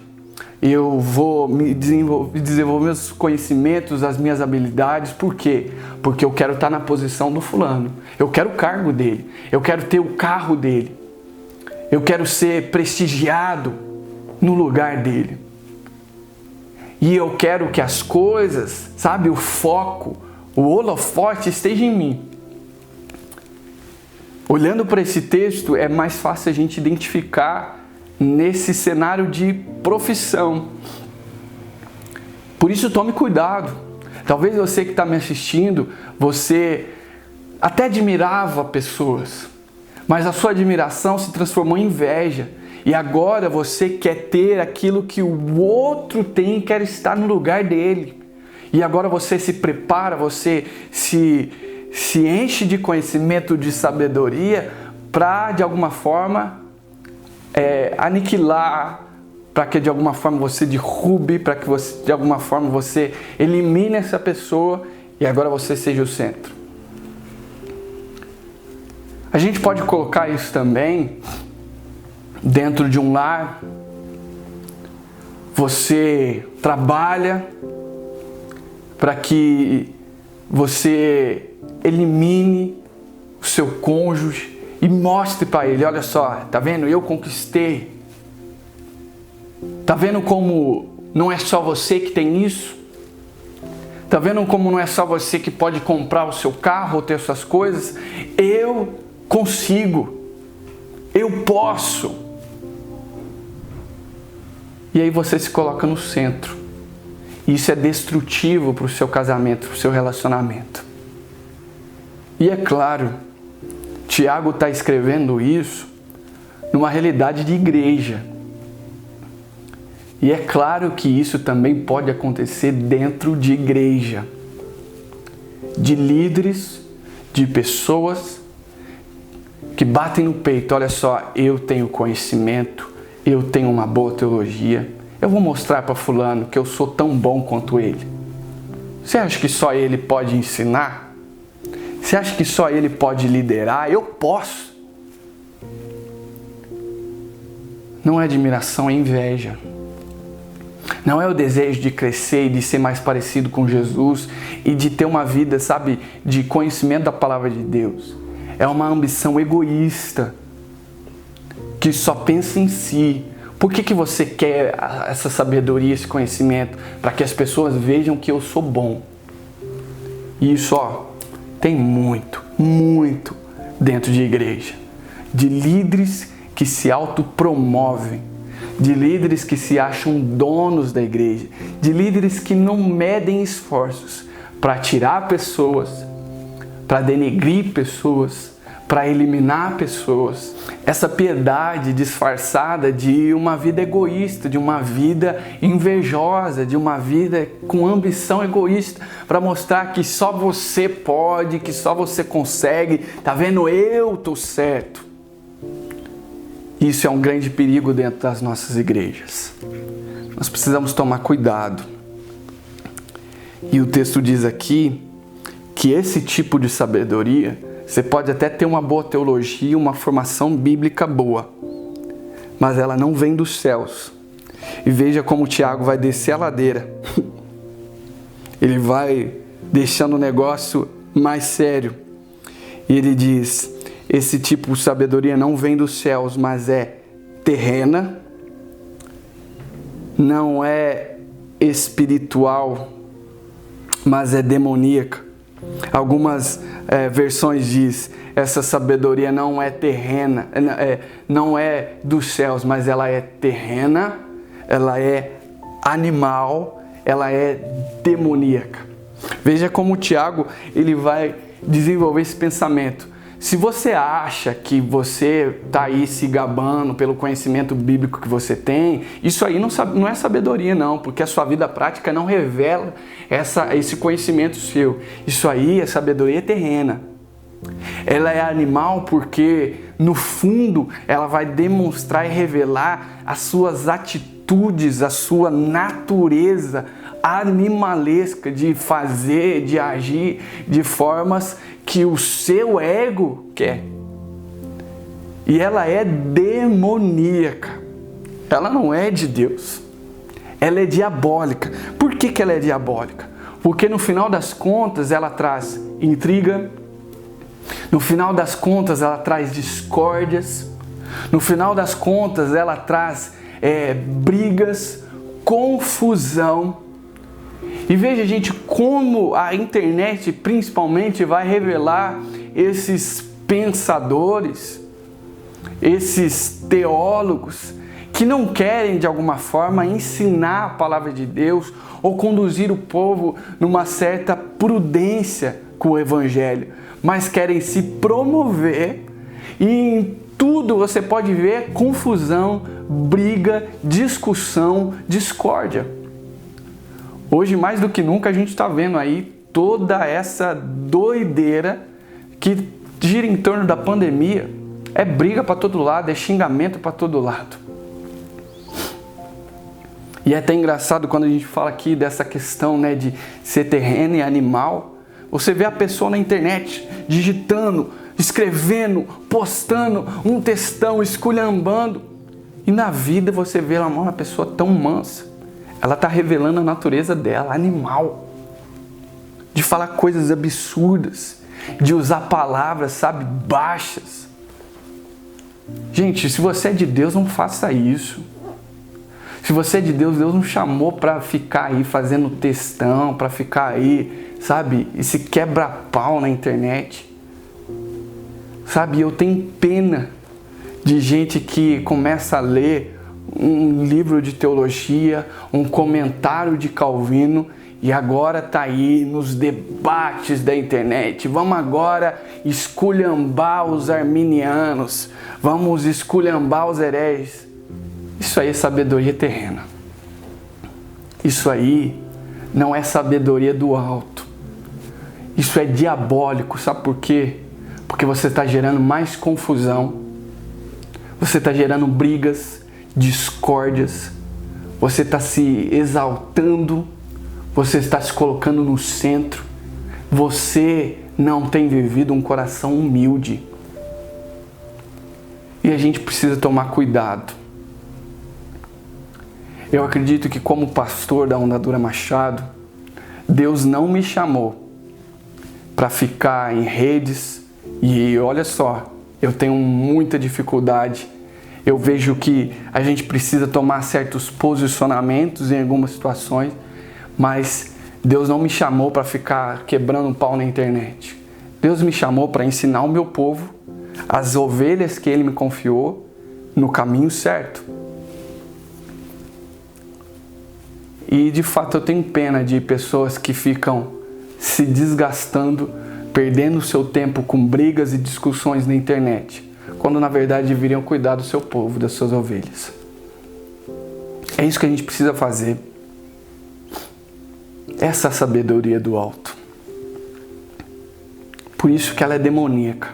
eu vou desenvolver meus conhecimentos, as minhas habilidades. Por quê? Porque eu quero estar na posição do fulano, eu quero o cargo dele, eu quero ter o carro dele, eu quero ser prestigiado no lugar dele. E eu quero que as coisas, sabe, o foco, o holofote esteja em mim. Olhando para esse texto, é mais fácil a gente identificar nesse cenário de profissão. Por isso, tome cuidado. Talvez você que está me assistindo, você até admirava pessoas, mas a sua admiração se transformou em inveja. E agora você quer ter aquilo que o outro tem e quer estar no lugar dele. E agora você se prepara, você se enche de conhecimento, de sabedoria, para de alguma forma aniquilar, para que de alguma forma você derrube, para que de alguma forma você elimine essa pessoa e agora você seja o centro. A gente pode colocar isso também dentro de um lar. Você trabalha para que você elimine o seu cônjuge e mostre para ele, olha só, tá vendo? Eu conquistei. Tá vendo como não é só você que tem isso? Tá vendo como não é só você que pode comprar o seu carro ou ter suas coisas? Eu consigo. Eu posso. E aí você se coloca no centro. Isso é destrutivo para o seu casamento, para o seu relacionamento. E é claro, Tiago está escrevendo isso numa realidade de igreja. E é claro que isso também pode acontecer dentro de igreja. De líderes, de pessoas que batem no peito. Olha só, eu tenho conhecimento, eu tenho uma boa teologia. Eu vou mostrar para fulano que eu sou tão bom quanto ele. Você acha que só ele pode ensinar? Você acha que só ele pode liderar? Eu posso. Não é admiração, é inveja. Não é o desejo de crescer e de ser mais parecido com Jesus e de ter uma vida, sabe, de conhecimento da palavra de Deus. é uma ambição egoísta, que só pensa em si. Por que você quer essa sabedoria, esse conhecimento? Para que as pessoas vejam que eu sou bom. E isso, tem muito dentro de igreja. De líderes que se autopromovem, de líderes que se acham donos da igreja, de líderes que não medem esforços para tirar pessoas, para denegrir pessoas, para eliminar pessoas. Essa piedade disfarçada de uma vida egoísta, de uma vida invejosa, de uma vida com ambição egoísta, para mostrar que só você pode, que só você consegue. Tá vendo? Eu tô certo. Isso é um grande perigo dentro das nossas igrejas. Nós precisamos tomar cuidado. E o texto diz aqui que esse tipo de sabedoria, você pode até ter uma boa teologia, uma formação bíblica boa, mas ela não vem dos céus. E veja como Tiago vai descer a ladeira. Ele vai deixando o negócio mais sério. E ele diz: esse tipo de sabedoria não vem dos céus, mas é terrena, não é espiritual, mas é demoníaca. Algumas versões diz: essa sabedoria não é terrena, não é dos céus, mas ela é terrena, ela é animal, ela é demoníaca. Veja como o Tiago ele vai desenvolver esse pensamento. Se você acha que você está aí se gabando pelo conhecimento bíblico que você tem, isso aí não é sabedoria não, porque a sua vida prática não revela esse conhecimento seu. Isso aí é sabedoria terrena. Ela é animal porque, no fundo, ela vai demonstrar e revelar as suas atitudes, a sua natureza animalesca de fazer, de agir de formas que o seu ego quer. E ela é demoníaca. Ela não é de Deus. Ela é diabólica. Por que ela é diabólica? Porque no final das contas ela traz intriga. No final das contas ela traz discórdias. No final das contas ela traz brigas, confusão. E veja, gente, como a internet principalmente vai revelar esses pensadores, esses teólogos que não querem de alguma forma ensinar a palavra de Deus ou conduzir o povo numa certa prudência com o evangelho, mas querem se promover, e em tudo você pode ver confusão, briga, discussão, discórdia. Hoje, mais do que nunca, a gente está vendo aí toda essa doideira que gira em torno da pandemia. É briga para todo lado, é xingamento para todo lado. E é até engraçado quando a gente fala aqui dessa questão, de ser terreno e animal. Você vê a pessoa na internet digitando, escrevendo, postando um textão, esculhambando. E na vida você vê uma pessoa tão mansa. Ela está revelando a natureza dela, animal. De falar coisas absurdas. De usar palavras, baixas. Gente, se você é de Deus, não faça isso. Se você é de Deus, Deus não chamou para ficar aí fazendo textão, para ficar aí, esse quebra-pau na internet. Eu tenho pena de gente que começa a ler um livro de teologia, um comentário de Calvino, e agora está aí nos debates da internet. Vamos agora esculhambar os arminianos, vamos esculhambar os hereges. Isso aí é sabedoria terrena. Isso aí não é sabedoria do alto. Isso é diabólico. Sabe por quê? Porque você está gerando mais confusão, você está gerando brigas, discórdias, você está se exaltando, você está se colocando no centro, você não tem vivido um coração humilde. E a gente precisa tomar cuidado. Eu acredito que, como pastor da Ondadura Machado, Deus não me chamou para ficar em redes E olha só, eu tenho muita dificuldade. Eu vejo que a gente precisa tomar certos posicionamentos em algumas situações, mas Deus não me chamou para ficar quebrando um pau na internet. Deus me chamou para ensinar o meu povo, as ovelhas que Ele me confiou, no caminho certo. E de fato eu tenho pena de pessoas que ficam se desgastando, perdendo o seu tempo com brigas e discussões na internet, quando na verdade deveriam cuidar do seu povo, das suas ovelhas. É isso que a gente precisa fazer. Essa é a sabedoria do alto. Por isso que ela é demoníaca.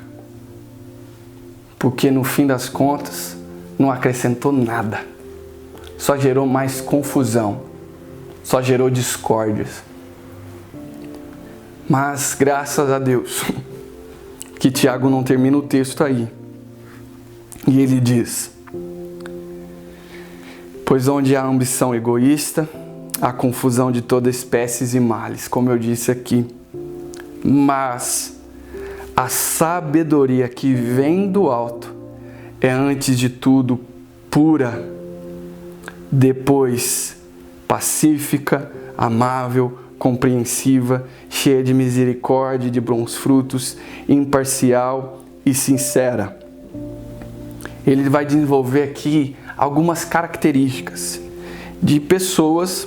Porque no fim das contas, não acrescentou nada. Só gerou mais confusão. Só gerou discórdias. Mas graças a Deus, que Tiago não termina o texto aí. E ele diz: pois onde há ambição egoísta, há confusão de toda espécie e males, como eu disse aqui. Mas a sabedoria que vem do alto é antes de tudo pura, depois pacífica, amável, compreensiva, cheia de misericórdia e de bons frutos, imparcial e sincera. Ele vai desenvolver aqui algumas características de pessoas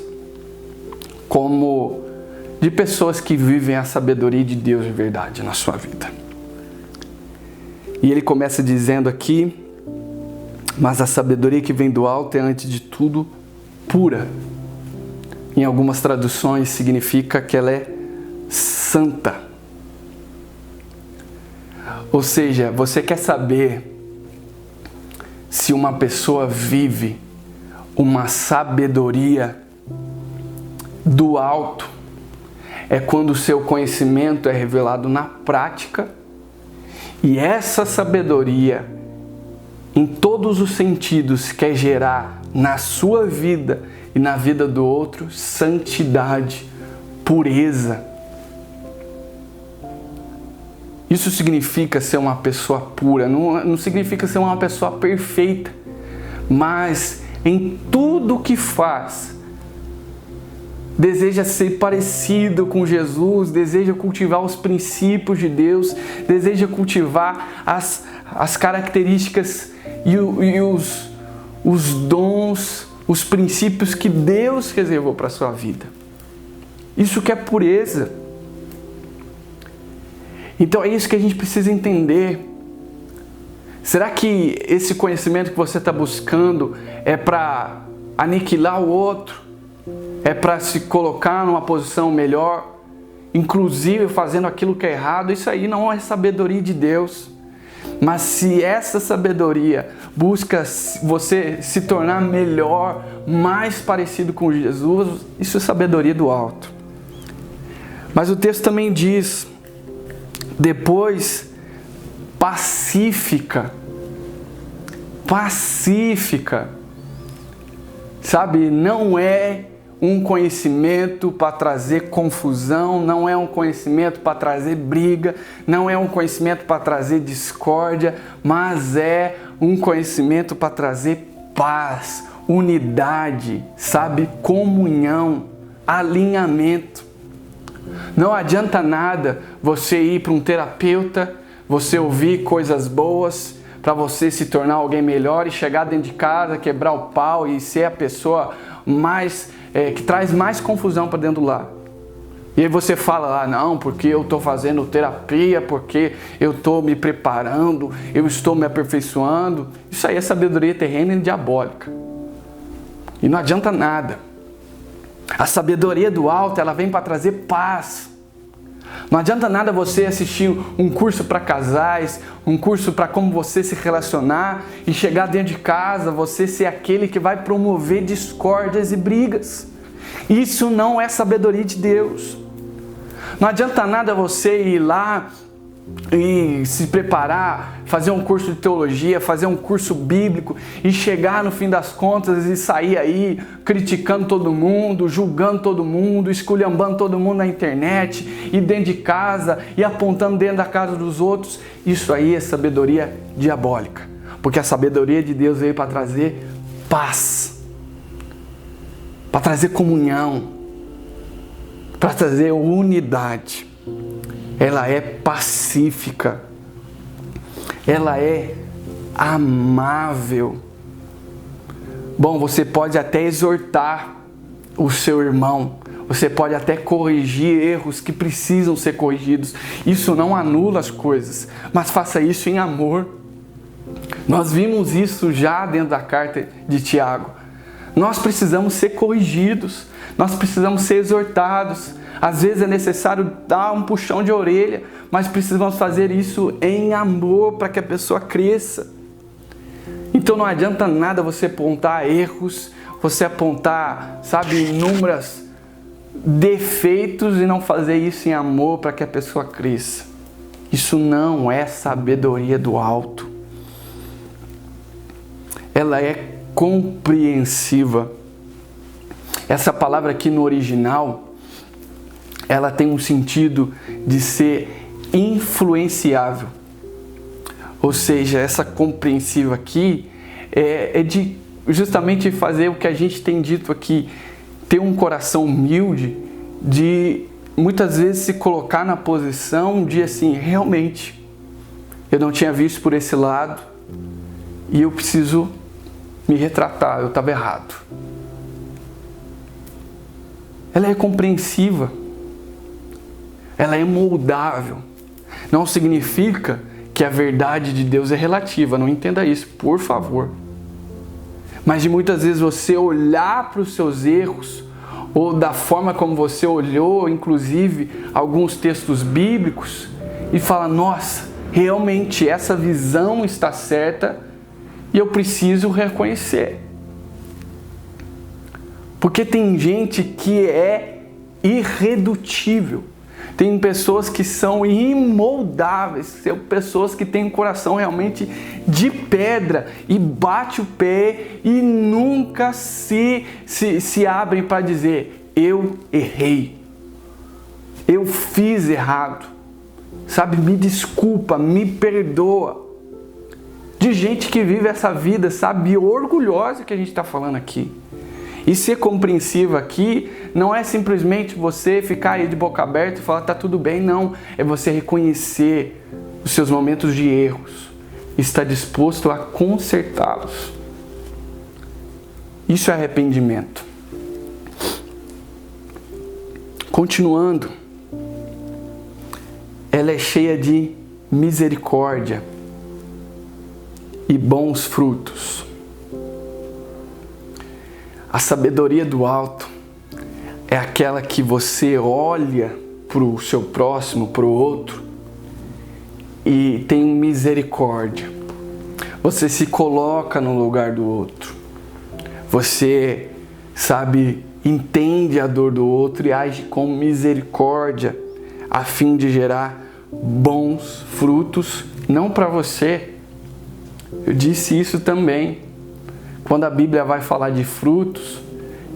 que vivem a sabedoria de Deus de verdade na sua vida. E ele começa dizendo aqui: mas a sabedoria que vem do alto é antes de tudo pura. Em algumas traduções significa que ela é santa. Ou seja, você quer saber se uma pessoa vive uma sabedoria do alto? É quando o seu conhecimento é revelado na prática e essa sabedoria, em todos os sentidos, quer gerar na sua vida e na vida do outro santidade, pureza. Isso significa ser uma pessoa pura, não significa ser uma pessoa perfeita, mas em tudo que faz, deseja ser parecido com Jesus, deseja cultivar os princípios de Deus, deseja cultivar as características e os dons, os princípios que Deus reservou para a sua vida. Isso que é pureza. Então é isso que a gente precisa entender. Será que esse conhecimento que você está buscando é para aniquilar o outro? É para se colocar numa posição melhor? Inclusive fazendo aquilo que é errado? Isso aí não é sabedoria de Deus. Mas se essa sabedoria busca você se tornar melhor, mais parecido com Jesus, isso é sabedoria do alto. Mas o texto também diz: depois, pacífica. Pacífica. Sabe, não é um conhecimento para trazer confusão, não é um conhecimento para trazer briga, não é um conhecimento para trazer discórdia, mas é um conhecimento para trazer paz, unidade, sabe, comunhão, alinhamento. Não adianta nada você ir para um terapeuta, você ouvir coisas boas para você se tornar alguém melhor e chegar dentro de casa, quebrar o pau e ser a pessoa que traz mais confusão para dentro do lar. E aí você fala lá: não, porque eu estou fazendo terapia, porque eu estou me preparando, eu estou me aperfeiçoando. Isso aí é sabedoria terrena e diabólica. E não adianta nada. A sabedoria do alto, ela vem para trazer paz. Não adianta nada você assistir um curso para casais, um curso para como você se relacionar e chegar dentro de casa, você ser aquele que vai promover discórdias e brigas. Isso não é sabedoria de Deus. Não adianta nada você ir lá e se preparar, fazer um curso de teologia, fazer um curso bíblico e chegar no fim das contas e sair aí criticando todo mundo, julgando todo mundo, esculhambando todo mundo na internet e dentro de casa e apontando dentro da casa dos outros. Isso aí é sabedoria diabólica, porque a sabedoria de Deus veio para trazer paz, para trazer comunhão, para trazer unidade. Ela é pacífica, ela é amável. Bom, você pode até exortar o seu irmão, você pode até corrigir erros que precisam ser corrigidos. Isso não anula as coisas, mas faça isso em amor. Nós vimos isso já dentro da carta de Tiago. Nós precisamos ser corrigidos, nós precisamos ser exortados. Às vezes é necessário dar um puxão de orelha, mas precisamos fazer isso em amor para que a pessoa cresça. Então não adianta nada você apontar erros, você apontar, inúmeros defeitos e não fazer isso em amor para que a pessoa cresça. Isso não é sabedoria do alto. Ela é compreensiva. Essa palavra aqui no original, ela tem um sentido de ser influenciável. Ou seja, essa compreensiva aqui é de justamente fazer o que a gente tem dito aqui, ter um coração humilde, de muitas vezes se colocar na posição de assim, realmente, eu não tinha visto por esse lado e eu preciso me retratar, eu estava errado. Ela é compreensiva. Ela é moldável. Não significa que a verdade de Deus é relativa. Não entenda isso, por favor. Mas de muitas vezes você olhar para os seus erros, ou da forma como você olhou, inclusive, alguns textos bíblicos, e falar, nossa, realmente essa visão está certa e eu preciso reconhecer. Porque tem gente que é irredutível. Tem pessoas que são imoldáveis, são pessoas que têm um coração realmente de pedra e bate o pé e nunca se abrem para dizer, eu errei, eu fiz errado, me desculpa, me perdoa. De gente que vive essa vida, orgulhosa que a gente está falando aqui. E ser compreensivo aqui não é simplesmente você ficar aí de boca aberta e falar tá tudo bem, não. É você reconhecer os seus momentos de erros e estar disposto a consertá-los. Isso é arrependimento. Continuando, ela é cheia de misericórdia e bons frutos. A sabedoria do alto é aquela que você olha para o seu próximo, para o outro, e tem misericórdia. Você se coloca no lugar do outro. Você, entende a dor do outro e age com misericórdia, a fim de gerar bons frutos, não para você. Eu disse isso também. Quando a Bíblia vai falar de frutos,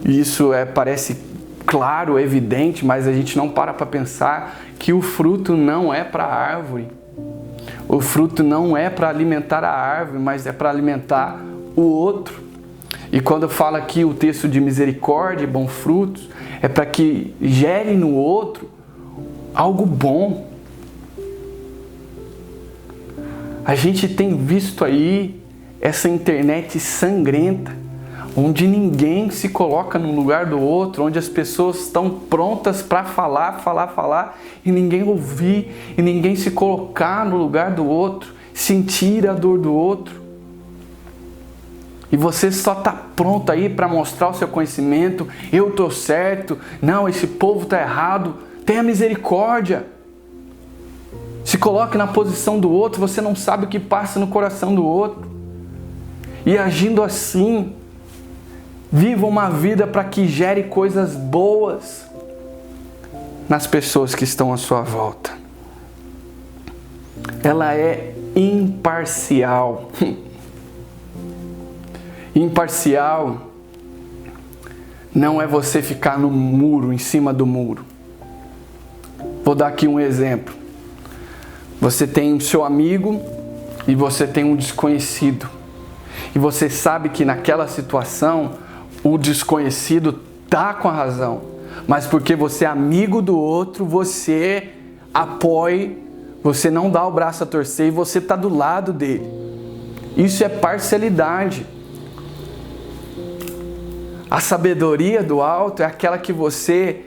isso parece claro, evidente, mas a gente não para pensar que o fruto não é para a árvore. O fruto não é para alimentar a árvore, mas é para alimentar o outro. E quando fala aqui o texto de misericórdia e bons frutos, é para que gere no outro algo bom. A gente tem visto aí essa internet sangrenta, onde ninguém se coloca no lugar do outro, onde as pessoas estão prontas para falar, e ninguém ouvir, e ninguém se colocar no lugar do outro, sentir a dor do outro. E você só está pronto aí para mostrar o seu conhecimento, eu estou certo, não, esse povo está errado. Tenha misericórdia. Se coloque na posição do outro, você não sabe o que passa no coração do outro. E agindo assim, viva uma vida para que gere coisas boas nas pessoas que estão à sua volta. ela é imparcial. Imparcial não é você ficar no muro, em cima do muro. Vou dar aqui um exemplo. Você tem o seu amigo e você tem um desconhecido. E você sabe que naquela situação o desconhecido está com a razão. Mas porque você é amigo do outro, você apoia, você não dá o braço a torcer e você está do lado dele. Isso é parcialidade. A sabedoria do alto é aquela que você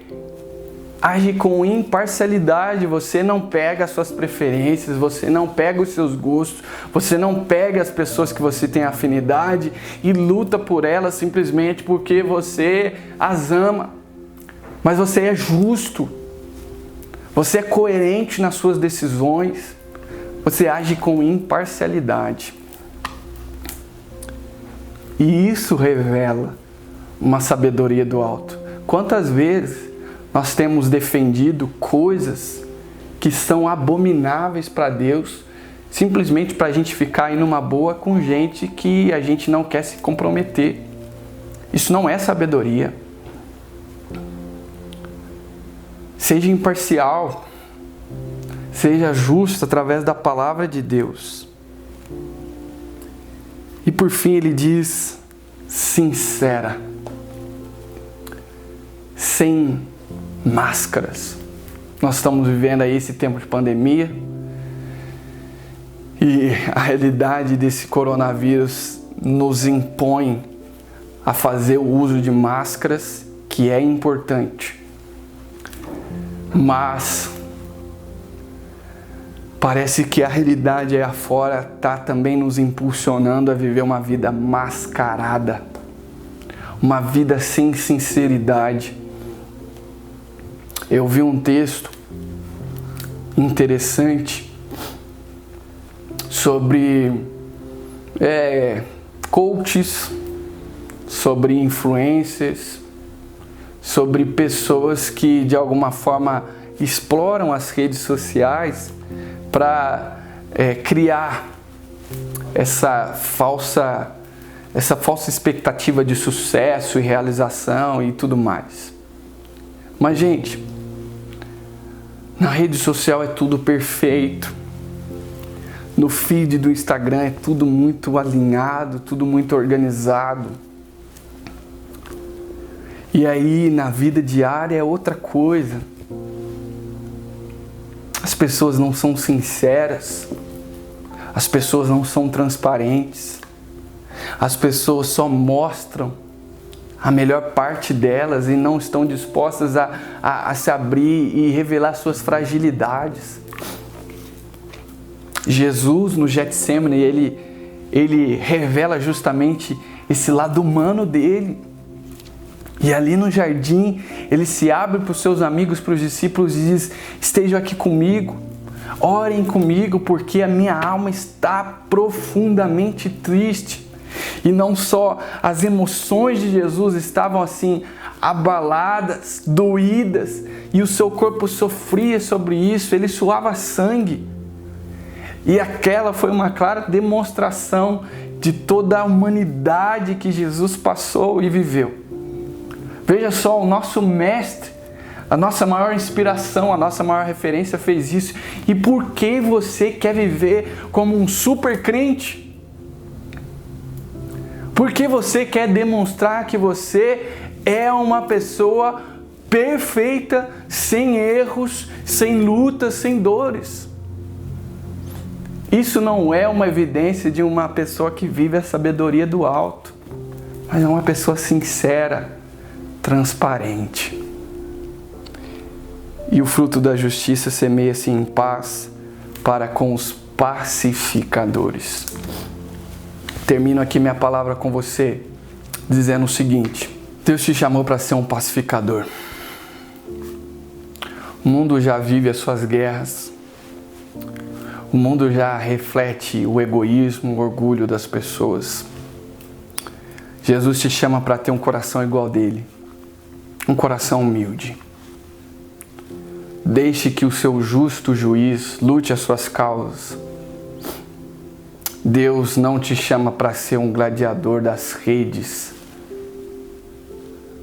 age com imparcialidade, você não pega as suas preferências, você não pega os seus gostos, você não pega as pessoas que você tem afinidade e luta por elas simplesmente porque você as ama. Mas você é justo, você é coerente nas suas decisões, você age com imparcialidade. E isso revela uma sabedoria do alto. Quantas vezes nós temos defendido coisas que são abomináveis para Deus, simplesmente para a gente ficar aí numa boa com gente que a gente não quer se comprometer. Isso não é sabedoria. Seja imparcial, seja justo através da palavra de Deus. E por fim ele diz, sincera, sem máscaras. Nós estamos vivendo aí esse tempo de pandemia e a realidade desse coronavírus nos impõe a fazer o uso de máscaras, que é importante. Mas parece que a realidade aí afora está também nos impulsionando a viver uma vida mascarada, uma vida sem sinceridade. Eu vi um texto interessante sobre coaches, sobre influencers, sobre pessoas que de alguma forma exploram as redes sociais para criar essa falsa expectativa de sucesso e realização e tudo mais. Mas, gente, na rede social é tudo perfeito. No feed do Instagram é tudo muito alinhado, tudo muito organizado. E aí, na vida diária é outra coisa. As pessoas não são sinceras. As pessoas não são transparentes. As pessoas só mostram a melhor parte delas e não estão dispostas a se abrir e revelar suas fragilidades. Jesus, no Getsemane, ele revela justamente esse lado humano dele. E ali no jardim, ele se abre para os seus amigos, para os discípulos e diz, estejam aqui comigo, orem comigo, porque a minha alma está profundamente triste. E não só as emoções de Jesus estavam assim abaladas, doídas, e o seu corpo sofria sobre isso, ele suava sangue. E aquela foi uma clara demonstração de toda a humanidade que Jesus passou e viveu. Veja só, o nosso mestre, a nossa maior inspiração, a nossa maior referência fez isso. E por que você quer viver como um super crente? Por que você quer demonstrar que você é uma pessoa perfeita, sem erros, sem lutas, sem dores? Isso não é uma evidência de uma pessoa que vive a sabedoria do alto, mas é uma pessoa sincera, transparente. E o fruto da justiça semeia-se em paz para com os pacificadores. Termino aqui minha palavra com você, dizendo o seguinte: Deus te chamou para ser um pacificador. O mundo já vive as suas guerras. O mundo já reflete o egoísmo, o orgulho das pessoas. Jesus te chama para ter um coração igual dele. Um coração humilde. Deixe que o seu justo juiz lute as suas causas. Deus não te chama para ser um gladiador das redes.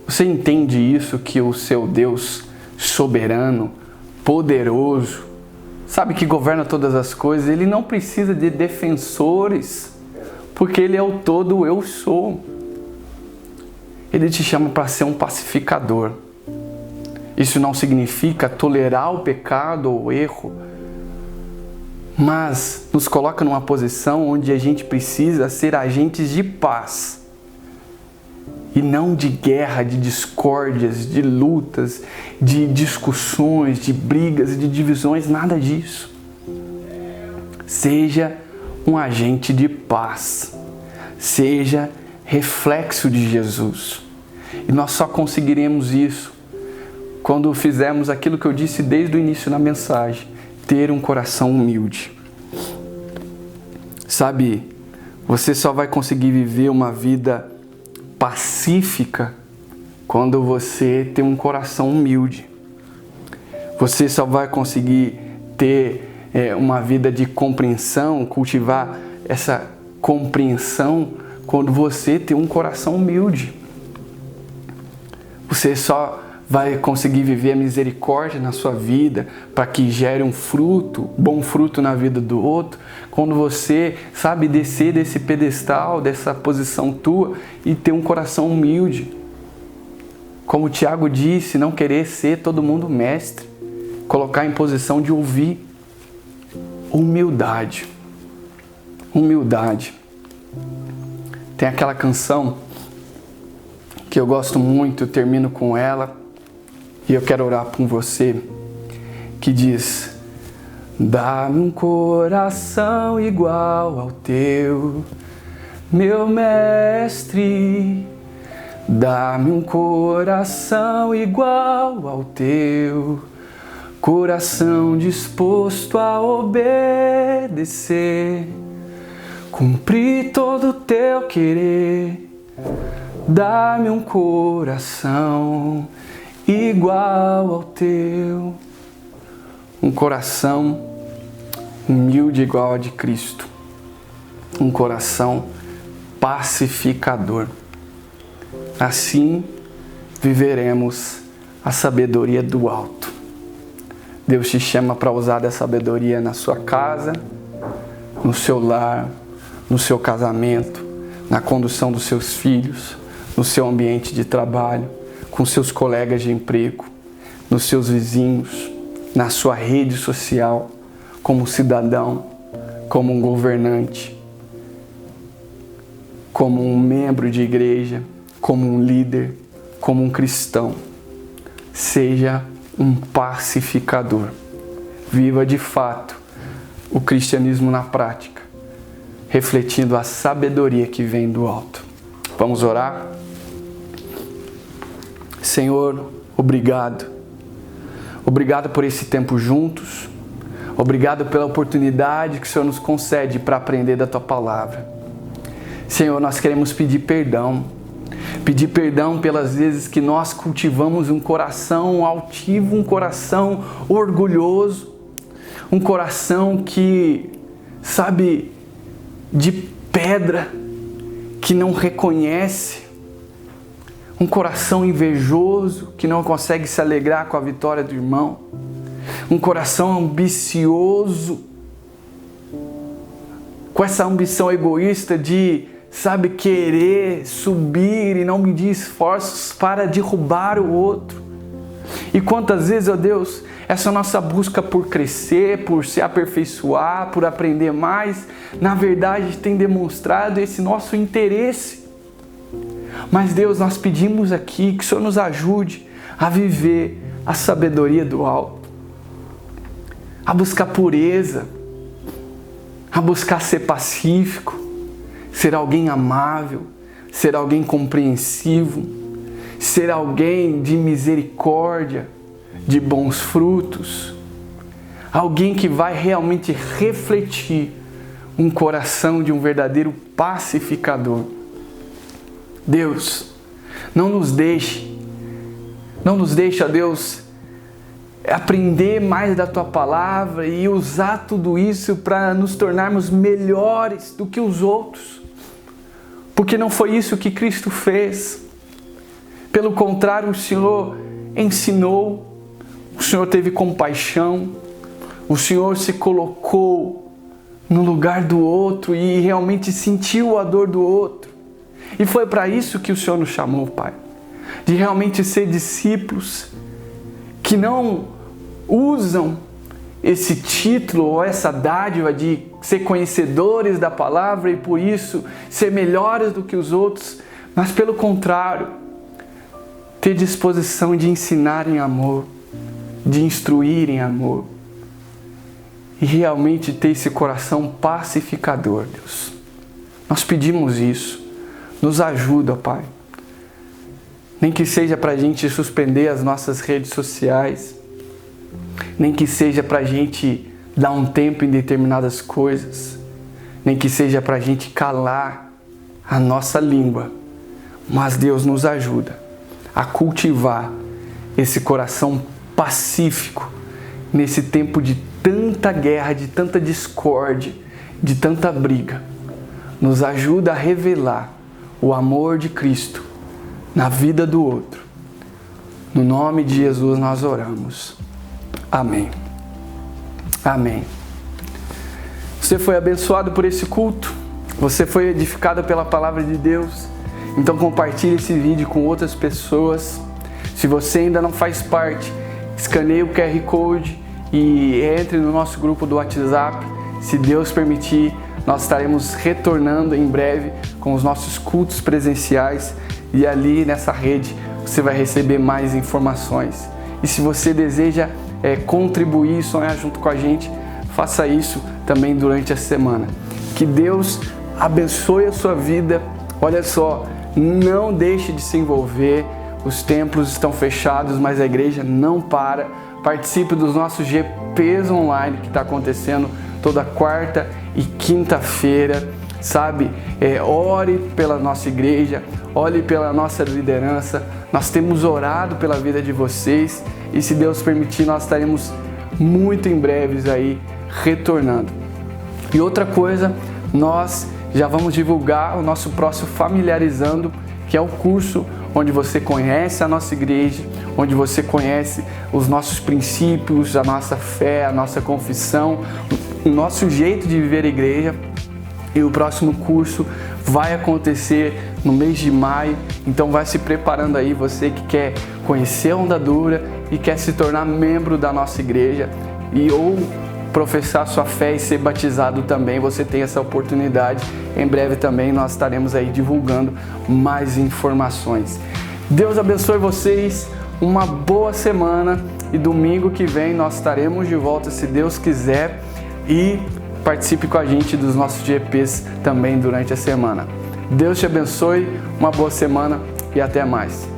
Você entende isso, que o seu Deus soberano, poderoso, sabe, que governa todas as coisas, Ele não precisa de defensores, porque Ele é o todo eu sou. Ele te chama para ser um pacificador. Isso não significa tolerar o pecado ou o erro, mas nos coloca numa posição onde a gente precisa ser agentes de paz e não de guerra, de discórdias, de lutas, de discussões, de brigas e de divisões, nada disso. Seja um agente de paz, seja reflexo de Jesus. E nós só conseguiremos isso quando fizermos aquilo que eu disse desde o início na mensagem: ter um coração humilde. Sabe, você só vai conseguir viver uma vida pacífica quando você tem um coração humilde. Você só vai conseguir ter uma vida de compreensão, cultivar essa compreensão quando você tem um coração humilde. Você só vai conseguir viver a misericórdia na sua vida para que gere um fruto, bom fruto na vida do outro, quando você sabe descer desse pedestal, dessa posição tua e ter um coração humilde. Como o Tiago disse, não querer ser todo mundo mestre, colocar em posição de ouvir. Humildade. Humildade. Tem aquela canção que eu gosto muito, eu termino com ela, e eu quero orar por você, que diz: dá-me um coração igual ao teu, meu mestre. Dá-me um coração igual ao teu, coração disposto a obedecer, cumprir todo o teu querer. Dá-me um coração igual ao teu, um coração humilde igual ao de Cristo, um coração pacificador. Assim viveremos a sabedoria do alto. Deus te chama para usar dessa sabedoria na sua casa, no seu lar, no seu casamento, na condução dos seus filhos, no seu ambiente de trabalho, com seus colegas de emprego, nos seus vizinhos, na sua rede social, como cidadão, como um governante, como um membro de igreja, como um líder, como um cristão. Seja um pacificador. Viva de fato o cristianismo na prática, refletindo a sabedoria que vem do alto. Vamos orar? Senhor, obrigado. Obrigado por esse tempo juntos. Obrigado pela oportunidade que o Senhor nos concede para aprender da Tua Palavra. Senhor, nós queremos pedir perdão. Pedir perdão pelas vezes que nós cultivamos um coração altivo, um coração orgulhoso, um coração que, sabe, de pedra, que não reconhece, um coração invejoso, que não consegue se alegrar com a vitória do irmão, um coração ambicioso, com essa ambição egoísta de, sabe, querer subir e não medir esforços para derrubar o outro. E quantas vezes, ó Deus, essa nossa busca por crescer, por se aperfeiçoar, por aprender mais, na verdade tem demonstrado esse nosso interesse. Mas Deus, nós pedimos aqui que o Senhor nos ajude a viver a sabedoria do alto, a buscar pureza, a buscar ser pacífico, ser alguém amável, ser alguém compreensivo, ser alguém de misericórdia, de bons frutos, alguém que vai realmente refletir um coração de um verdadeiro pacificador. Deus, não nos deixe, ó Deus, aprender mais da Tua palavra e usar tudo isso para nos tornarmos melhores do que os outros. Porque não foi isso que Cristo fez. Pelo contrário, o Senhor ensinou, o Senhor teve compaixão, o Senhor se colocou no lugar do outro e realmente sentiu a dor do outro. E foi para isso que o Senhor nos chamou, Pai. De realmente ser discípulos que não usam esse título ou essa dádiva de ser conhecedores da palavra e por isso ser melhores do que os outros, mas pelo contrário, ter disposição de ensinar em amor, de instruir em amor e realmente ter esse coração pacificador, Deus. Nós pedimos isso. Nos ajuda, Pai. Nem que seja para a gente suspender as nossas redes sociais, nem que seja para a gente dar um tempo em determinadas coisas, nem que seja para a gente calar a nossa língua. Mas Deus nos ajuda a cultivar esse coração pacífico nesse tempo de tanta guerra, de tanta discórdia, de tanta briga. Nos ajuda a revelar o amor de Cristo na vida do outro. No nome de Jesus nós oramos. Amém. Amém. Você foi abençoado por esse culto? Você foi edificado pela palavra de Deus? Então compartilhe esse vídeo com outras pessoas. Se você ainda não faz parte, escaneie o QR Code e entre no nosso grupo do WhatsApp. Se Deus permitir, nós estaremos retornando em breve com os nossos cultos presenciais e ali nessa rede você vai receber mais informações. E se você deseja contribuir e sonhar junto com a gente, faça isso também durante a semana. Que Deus abençoe a sua vida. Olha só, não deixe de se envolver. Os templos estão fechados, mas a igreja não para. Participe dos nossos GPs online que está acontecendo toda quarta e quinta-feira, sabe? Ore pela nossa igreja, ore pela nossa liderança. Nós temos orado pela vida de vocês e, se Deus permitir, nós estaremos muito em breves aí retornando. E outra coisa, nós já vamos divulgar o nosso próximo Familiarizando, que é o curso onde você conhece a nossa igreja, onde você conhece os nossos princípios, a nossa fé, a nossa confissão, o nosso jeito de viver a igreja. E o próximo curso vai acontecer no mês de maio, então vai se preparando aí, você que quer conhecer a Onda Dura e quer se tornar membro da nossa igreja ou professar sua fé e ser batizado também, você tem essa oportunidade. Em breve também nós estaremos aí divulgando mais informações. Deus abençoe vocês, uma boa semana e domingo que vem nós estaremos de volta, se Deus quiser, e participe com a gente dos nossos GPs também durante a semana. Deus te abençoe, uma boa semana e até mais.